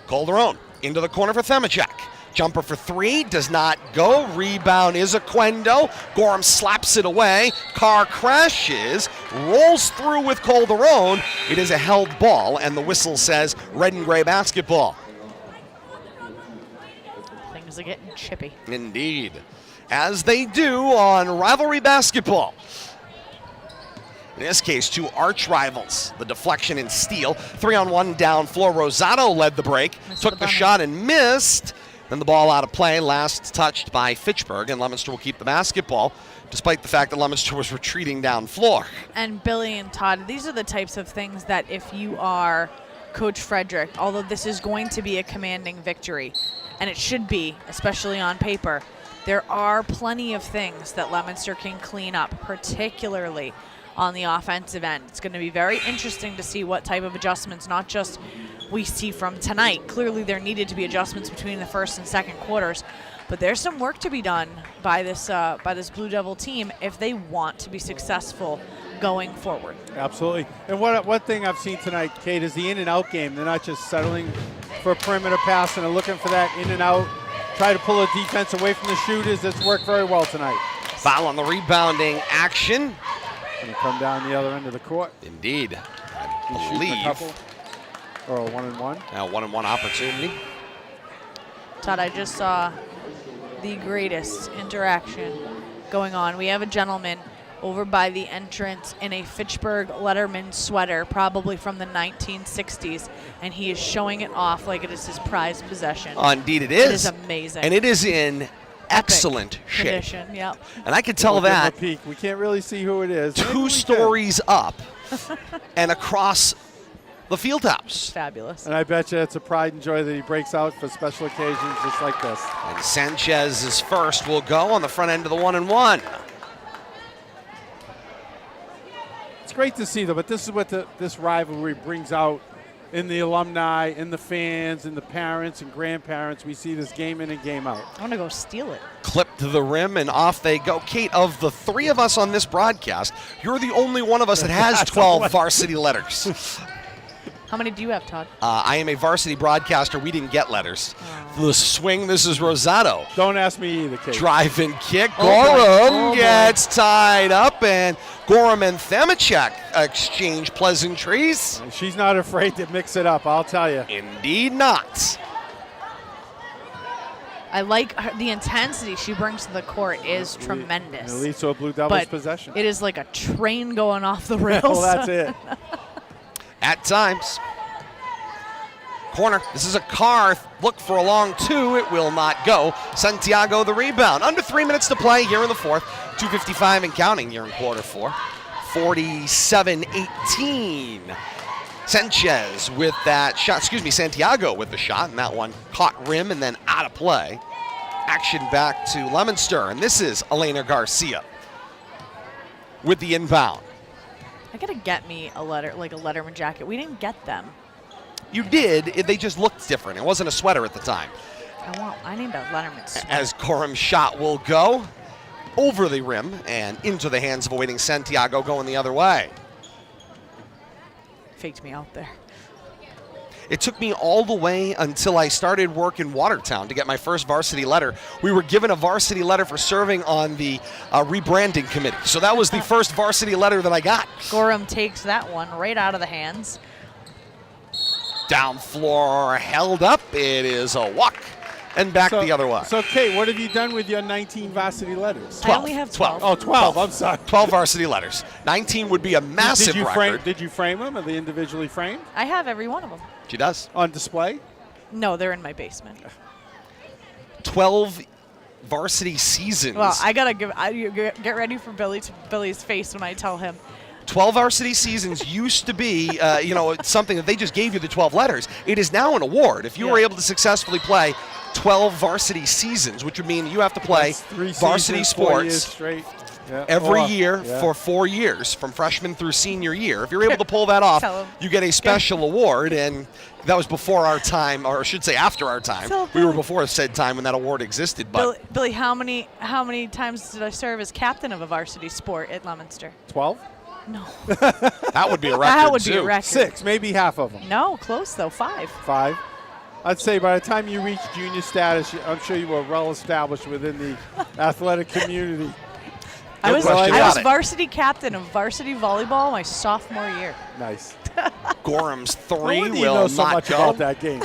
Calderon into the corner for Themachek. Jumper for three does not go. Rebound is Oquendo. Gorham slaps it away. Car crashes, rolls through with Calderon. It is a held ball, and the whistle says red and gray basketball. Things are getting chippy. Indeed. As they do on Rivalry Basketball. In this case, two arch rivals. The deflection and steal. 3-on-1 down floor. Rosado led the break. Took the shot and missed. Then the ball out of play. Last touched by Fitchburg, and Leominster will keep the basketball, despite the fact that Leominster was retreating down floor. And Billy and Todd, these are the types of things that if you are Coach Frederick, although this is going to be a commanding victory, and it should be, especially on paper, there are plenty of things that Leominster can clean up, particularly on the offensive end. It's going to be very interesting to see what type of adjustments, not just we see from tonight. Clearly there needed to be adjustments between the first and second quarters, but there's some work to be done by this Blue Devil team if they want to be successful going forward. Absolutely. And one thing I've seen tonight, Kate, is the in and out game. They're not just settling for a perimeter pass and are looking for that in and out. Try to pull a defense away from the shooters. It's worked very well tonight. Foul on the rebounding action. Going to come down the other end of the court. Indeed. He's I shooting a believe. couple. Or a 1-and-1. Now 1-and-1 opportunity. Todd, I just saw the greatest interaction going on. We have a gentleman over by the entrance in a Fitchburg Letterman sweater, probably from the 1960s, and he is showing it off like it is his prized possession. Indeed it is. It is amazing. And it is in excellent shape. Condition, yep. And I can tell We'll give him that a peek. We can't really see who it is. Maybe we two can. stories up and across the field house. Fabulous. And I bet you it's a pride and joy that he breaks out for special occasions just like this. And Sanchez's first will go on the front end of the 1-and-1. It's great to see, though, but this is what this rivalry brings out in the alumni, in the fans, in the parents and grandparents. We see this game in and game out. I want to go steal it. Clipped to the rim, and off they go. Kate, of the three of us on this broadcast, you're the only one of us that has 12 varsity letters. How many do you have, Todd? I am a varsity broadcaster. We didn't get letters. The swing, this is Rosado. Don't ask me either, Kate. Drive and kick. Oh, boy. Gorham Oh, boy. gets tied up, and Gorham and Themachek exchange pleasantries. She's not afraid to mix it up, I'll tell you. Indeed not. I like the intensity she brings to the court is tremendous. It leads to a Blue Devils But possession. it is like a train going off the rails. Well, that's it. At times. Corner. This is a car. Look for a long two. It will not go. Santiago the rebound. Under 3 minutes to play here in the fourth. 2:55 and counting here in quarter four. 47-18. Sanchez with that shot. Santiago with the shot. And that one caught rim and then out of play. Action back to Leominster. And this is Elena Garcia with the inbound. I gotta get me a Letterman jacket. We didn't get them. You did. They just looked different. It wasn't a sweater at the time. I need a Letterman sweater. As Gorham's shot will go over the rim and into the hands of a waiting Santiago going the other way. Faked me out there. It took me all the way until I started work in Watertown to get my first varsity letter. We were given a varsity letter for serving on the rebranding committee. So that was the first varsity letter that I got. Gorham takes that one right out of the hands. Down floor, held up. It is a walk. And back the other way. So, Kate, what have you done with your 19 varsity letters? I only have 12. Oh, 12. I'm sorry. 12 varsity letters. 19 would be a massive record. Did you frame them? Are they individually framed? I have every one of them. She does. On display? No, they're in my basement. 12 varsity seasons. Well, I gotta get ready for Billy's face when I tell him. 12 varsity seasons used to be, something that they just gave you the 12 letters. It is now an award. If you were able to successfully play 12 varsity seasons, which would mean you have to play That's 3 varsity seasons, 4 years sports straight. Yeah. every Or- year yeah. for 4 years, from freshman through senior year. If you're able to pull that off, Tell 'em. you get a special award, and that was before our time, or I should say after our time. So, We were Billy- before said time when that award existed, but Billy, how many times did I serve as captain of a varsity sport at Leominster? 12? No. that would be a record That would be too. a record. 6, maybe half of them. No, close though. 5. 5. I'd say by the time you reach junior status, I'm sure you were well established within the athletic community. I was question I about was it. varsity captain of varsity volleyball my sophomore year. Nice. Gorham's No 3 wonder you will know so not much go. about that game.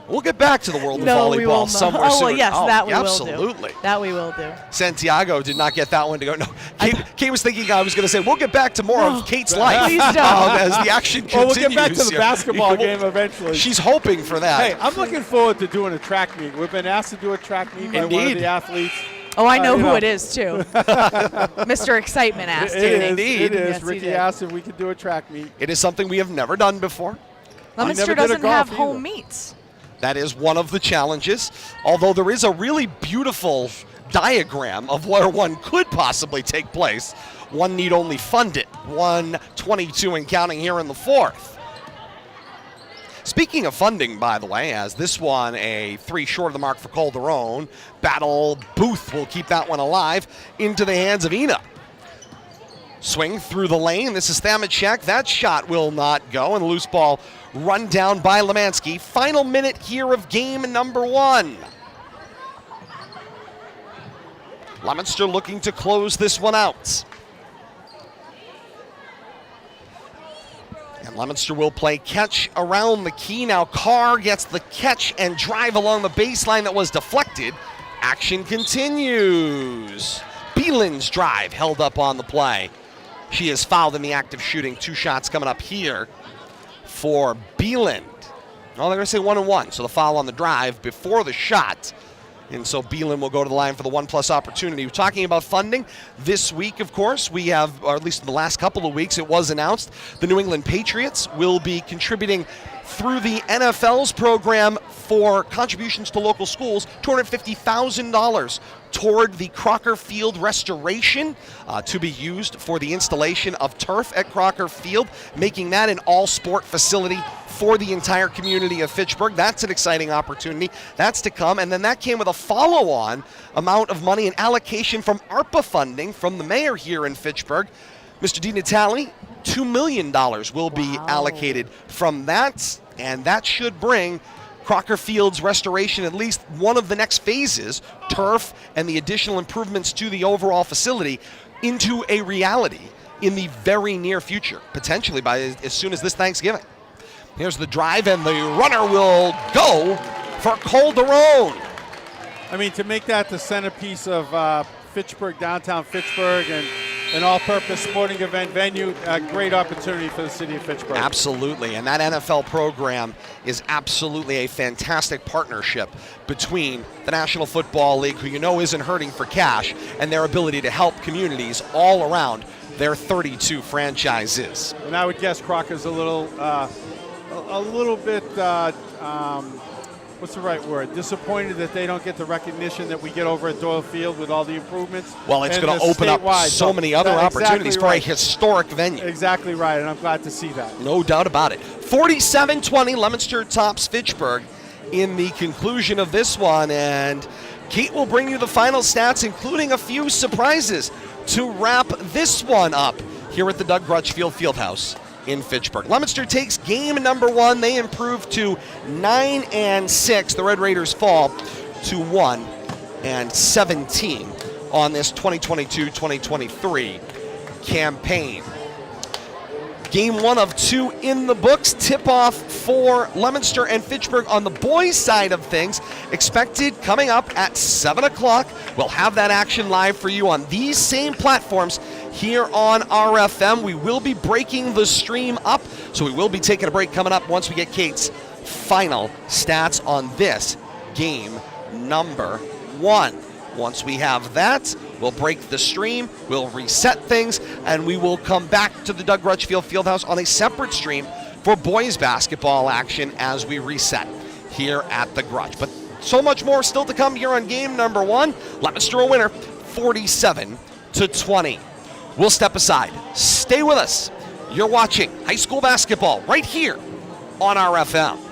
We'll get back to the world No, of we volleyball will not. somewhere Oh, soon. well, yes, that we will do. absolutely. That we will do. Santiago did not get that one to go. No, Kate was thinking I was going to say, we'll get back to more of Kate's life Please don't. as the action Well, continues. we'll get back to the here. basketball Well, game eventually. She's hoping for that. Hey, I'm looking forward to doing a track meet. We've been asked to do a track meet by one of Indeed. the athletes. Oh, I know you who know. it is too. Mr. Excitement asked It you. is. Indeed. It is. Yes, he Ricky did. asked if we could do a track meet. It is something we have never done before. Leominster never did a doesn't golf have either. home meets. That is one of the challenges, although there is a really beautiful diagram of where one could possibly take place. One need only fund it. 122 and counting here in the fourth. Speaking of funding, by the way, as this one a 3 short of the mark for Calderon, Battle Booth will keep that one alive into the hands of Ina. Swing through the lane. This is Thamacek. That shot will not go, and loose ball run down by Lemansky. Final minute here of game number 1. Leominster looking to close this one out. And Leominster will play catch around the key. Now Carr gets the catch and drive along the baseline that was deflected. Action continues. Beeland's drive held up on the play. She is fouled in the act of shooting. 2 shots coming up here for Beeland. Oh, they're going to say 1 and 1. So the foul on the drive before the shot. And so Beeland will go to the line for the 1+ opportunity. We're talking about funding. This week, of course, we have, or at least in the last couple of weeks, it was announced the New England Patriots will be contributing through the NFL's program for contributions to local schools, $250,000 toward the Crocker Field restoration to be used for the installation of turf at Crocker Field, making that an all-sport facility for the entire community of Fitchburg. That's an exciting opportunity. That's to come. And then that came with a follow-on amount of money, an allocation from ARPA funding from the mayor here in Fitchburg. Mr. Di Natale, $2 million will be allocated from that, and that should bring Crocker Field's restoration, at least one of the next phases, turf and the additional improvements to the overall facility, into a reality in the very near future, potentially by as soon as this Thanksgiving. Here's the drive, and the runner will go for Calderon. I mean, to make that the centerpiece of Fitchburg, downtown Fitchburg, and an all-purpose sporting event venue, a great opportunity for the city of Fitchburg. Absolutely, and that NFL program is absolutely a fantastic partnership between the National Football League, who you know isn't hurting for cash, and their ability to help communities all around their 32 franchises. And I would guess Crocker's a little bit, what's the right word? Disappointed that they don't get the recognition that we get over at Doyle Field with all the improvements. Well, it's and going to the open up statewide. so many other That's opportunities exactly for a right. historic venue. Exactly right, and I'm glad to see that. No doubt about it. 47-20, Leominster tops Fitchburg in the conclusion of this one, and Kate will bring you the final stats, including a few surprises to wrap this one up here at the Doug Grutchfield Fieldhouse in Fitchburg. Leominster takes game number 1. They improve to 9-6. The Red Raiders fall to 1-17 on this 2022-2023 campaign. Game 1 of 2 in the books. Tip-off for Leominster and Fitchburg on the boys' side of things. Expected coming up at 7 o'clock. We'll have that action live for you on these same platforms here on RFM. We will be breaking the stream up, so we will be taking a break coming up once we get Kate's final stats on this game number 1. Once we have that, we'll break the stream, we'll reset things, and we will come back to the Doug Grutchfield Fieldhouse on a separate stream for boys basketball action as we reset here at the Grutch. But so much more still to come here on game number 1. Leominster a winner, 47-20. We'll step aside. Stay with us. You're watching high school basketball right here on RFM.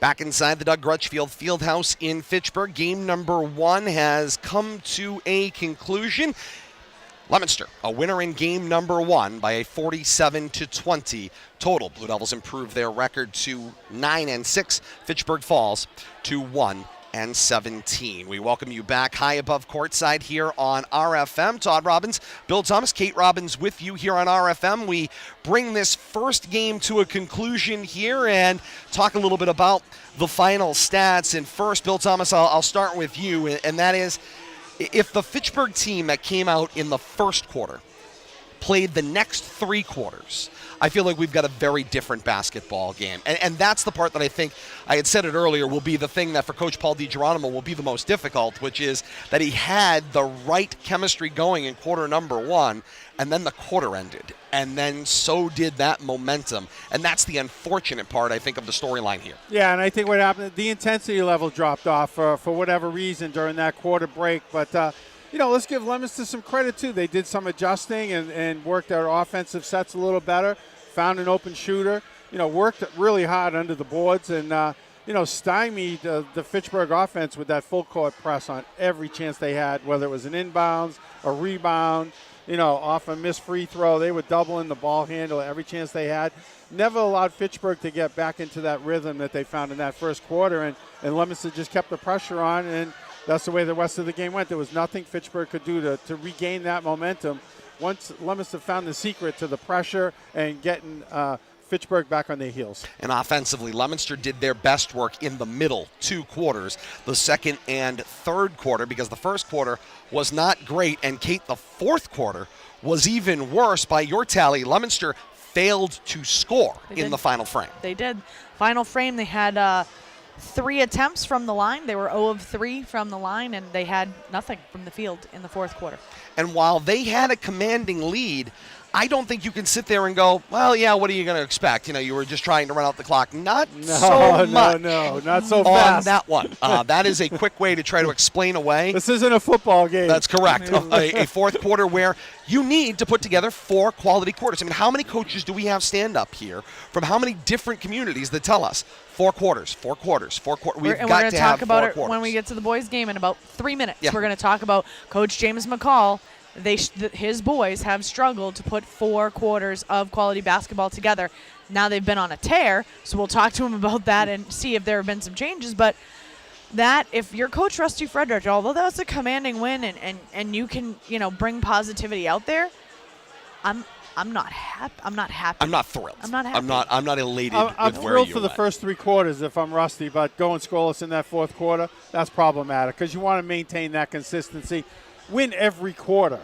Back inside the Doug Grutchfield Fieldhouse in Fitchburg, game number 1 has come to a conclusion. Leominster, a winner in game number 1 by a 47-20 total. Blue Devils improve their record to 9-6. Fitchburg falls to 1-17. We welcome you back high above courtside here on RFM. Todd Robbins, Bill Thomas, Kate Robbins with you here on RFM. We bring this first game to a conclusion here and talk a little bit about the final stats. And first, Bill Thomas, I'll start with you, and that is, if the Fitchburg team that came out in the first quarter played the next 3 quarters, I feel like we've got a very different basketball game. And that's the part that I think, I had said it earlier, will be the thing that for Coach Paul DiGeronimo will be the most difficult, which is that he had the right chemistry going in quarter number 1, and then the quarter ended. And then so did that momentum. And that's the unfortunate part, I think, of the storyline here. Yeah, and I think what happened, the intensity level dropped off for whatever reason during that quarter break. But, let's give Leominster some credit, too. They did some adjusting and worked their offensive sets a little better, found an open shooter, worked really hard under the boards and, stymied the Fitchburg offense with that full court press on every chance they had, whether it was an inbounds, a rebound, off a missed free throw. They were doubling the ball handle every chance they had. Never allowed Fitchburg to get back into that rhythm that they found in that first quarter, and Leominster just kept the pressure on, and that's the way the rest of the game went. There was nothing Fitchburg could do to regain that momentum once Leominster found the secret to the pressure and getting Fitchburg back on their heels. And offensively, Leominster did their best work in the middle 2 quarters, the second and third quarter, because the first quarter was not great. And Kate, the fourth quarter was even worse by your tally. Leominster failed to score in the final frame. They did. Final frame, they had 3 attempts from the line. They were 0 of 3 from the line, and they had nothing from the field in the fourth quarter. And while they had a commanding lead, I don't think you can sit there and go, well, yeah, what are you going to expect? You were just trying to run out the clock. Not so much. No, not so fast. On that one. That is a quick way to try to explain away. This isn't a football game. That's correct. A fourth quarter where you need to put together 4 quality quarters. I mean, how many coaches do we have stand up here from how many different communities that tell us 4 quarters, 4 quarters, 4 quarters? We're going to talk about it when we get to the boys' game in about 3 minutes. Yeah. We're going to talk about Coach James McCall. His boys have struggled to put 4 quarters of quality basketball together. Now they've been on a tear, so we'll talk to him about that and see if there have been some changes. But that if you're Coach Rusty Frederick, although that was a commanding win and you can, bring positivity out there, I'm not happy. I'm not happy. I'm not thrilled. I'm not happy. I'm not elated I'm with where thrilled you for the at. first 3 quarters if I'm Rusty, but going scoreless in that fourth quarter, that's problematic because you want to maintain that consistency. Win every quarter,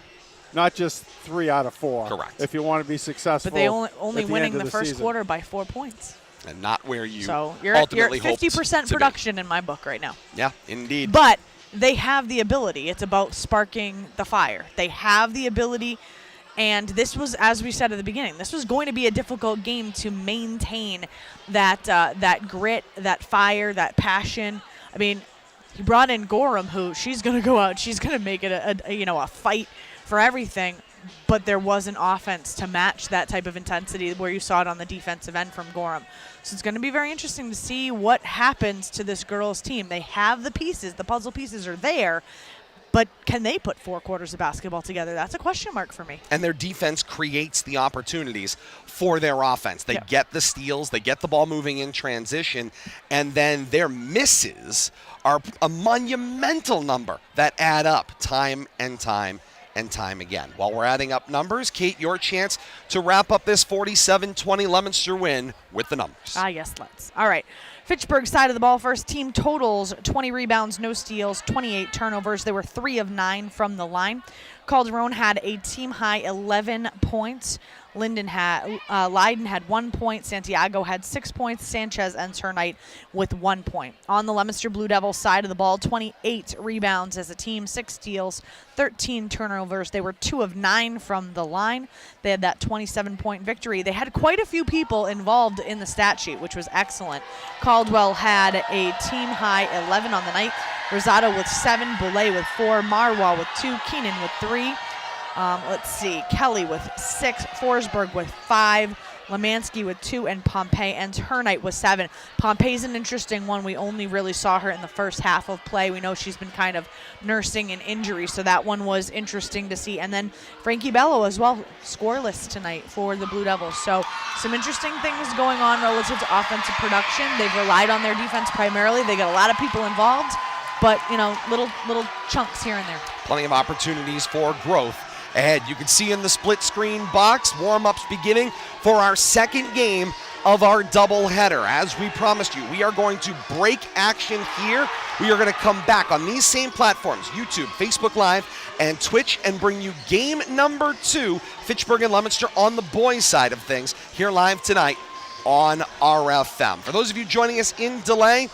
not just 3 out of 4. Correct. If you want to be successful. But they only at the winning end of the first season. quarter by 4 points. And not where you So you're at ultimately hoped 50% to be. production in my book right now. Yeah, indeed. But they have the ability. It's about sparking the fire. They have the ability. And this was, as we said at the beginning, this was going to be a difficult game to maintain that grit, that fire, that passion. I mean, he brought in Gorham, who she's going to go out. She's going to make it a fight for everything. But there wasn't offense to match that type of intensity where you saw it on the defensive end from Gorham. So it's going to be very interesting to see what happens to this girls' team. They have the pieces. The puzzle pieces are there. But can they put 4 quarters of basketball together? That's a question mark for me. And their defense creates the opportunities for their offense. They get the steals, they get the ball moving in transition, and then their misses are a monumental number that add up time and time and time again. While we're adding up numbers, Kate, your chance to wrap up this 47-20 Leominster win with the numbers. Yes, let's. All right. Fitchburg side of the ball first. Team totals, 20 rebounds, no steals, 28 turnovers. They were 3 of 9 from the line. Calderon had a team-high 11 points. Leyden had 1 point. Santiago had 6 points. Sanchez ends her night with 1 point. On the Leominster Blue Devils side of the ball, 28 rebounds as a team, 6 steals, 13 turnovers. They were 2 of 9 from the line. They had that 27-point victory. They had quite a few people involved in the stat sheet, which was excellent. Caldwell had a team-high 11 on the night. Rosado with 7, Boulay with 4, Marwa with 2, Keenan with 3. Kelly with 6, Forsberg with 5, Lemansky with 2, and Pompey ends her night with 7. Pompey's an interesting one. We only really saw her in the first half of play. We know she's been kind of nursing an injury, so that one was interesting to see. And then Frankie Bello as well, scoreless tonight for the Blue Devils. So some interesting things going on relative to offensive production. They've relied on their defense primarily. They got a lot of people involved, but, little chunks here and there. Plenty of opportunities for growth ahead. You can see in the split screen box, warm-ups beginning for our second game of our doubleheader. As we promised you, we are going to break action here. We are going to come back on these same platforms, YouTube, Facebook Live, and Twitch, and bring you game number 2, Fitchburg and Leominster on the boys' side of things, here live tonight on RFM. For those of you joining us in delay,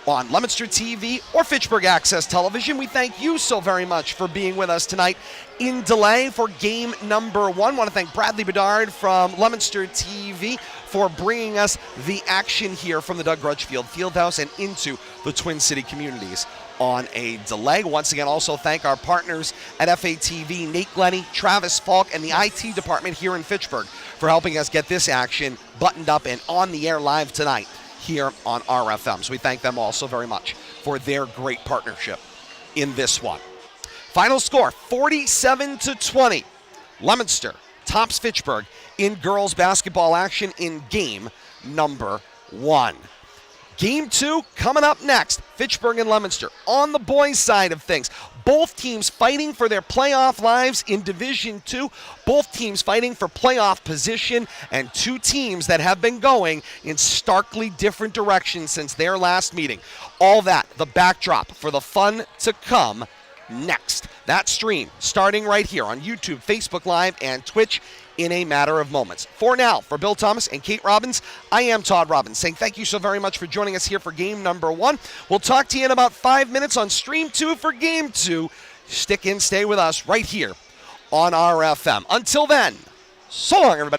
on Leominster TV or Fitchburg Access Television, we thank you so very much for being with us tonight in delay for game number 1. I want to thank Bradley Bedard from Leominster TV for bringing us the action here from the Doug Grutchfield Fieldhouse and into the Twin City communities on a delay. Once again, also thank our partners at FATV, Nate Glenny, Travis Falk, and the IT department here in Fitchburg for helping us get this action buttoned up and on the air live tonight here on RFM. So we thank them also very much for their great partnership in this one. Final score, 47-20. Leominster tops Fitchburg in girls basketball action in game number 1. Game 2 coming up next. Fitchburg and Leominster on the boys' side of things. Both teams fighting for their playoff lives in Division 2. Both teams fighting for playoff position, and 2 teams that have been going in starkly different directions since their last meeting. All that, the backdrop for the fun to come next. That stream starting right here on YouTube, Facebook Live, and Twitch in a matter of moments. For now, for Bill Thomas and Kate Robbins, I am Todd Robbins, saying thank you so very much for joining us here for game number 1. We'll talk to you in about 5 minutes on stream 2 for game 2. Stick and stay with us right here on RFM. Until then, so long, everybody.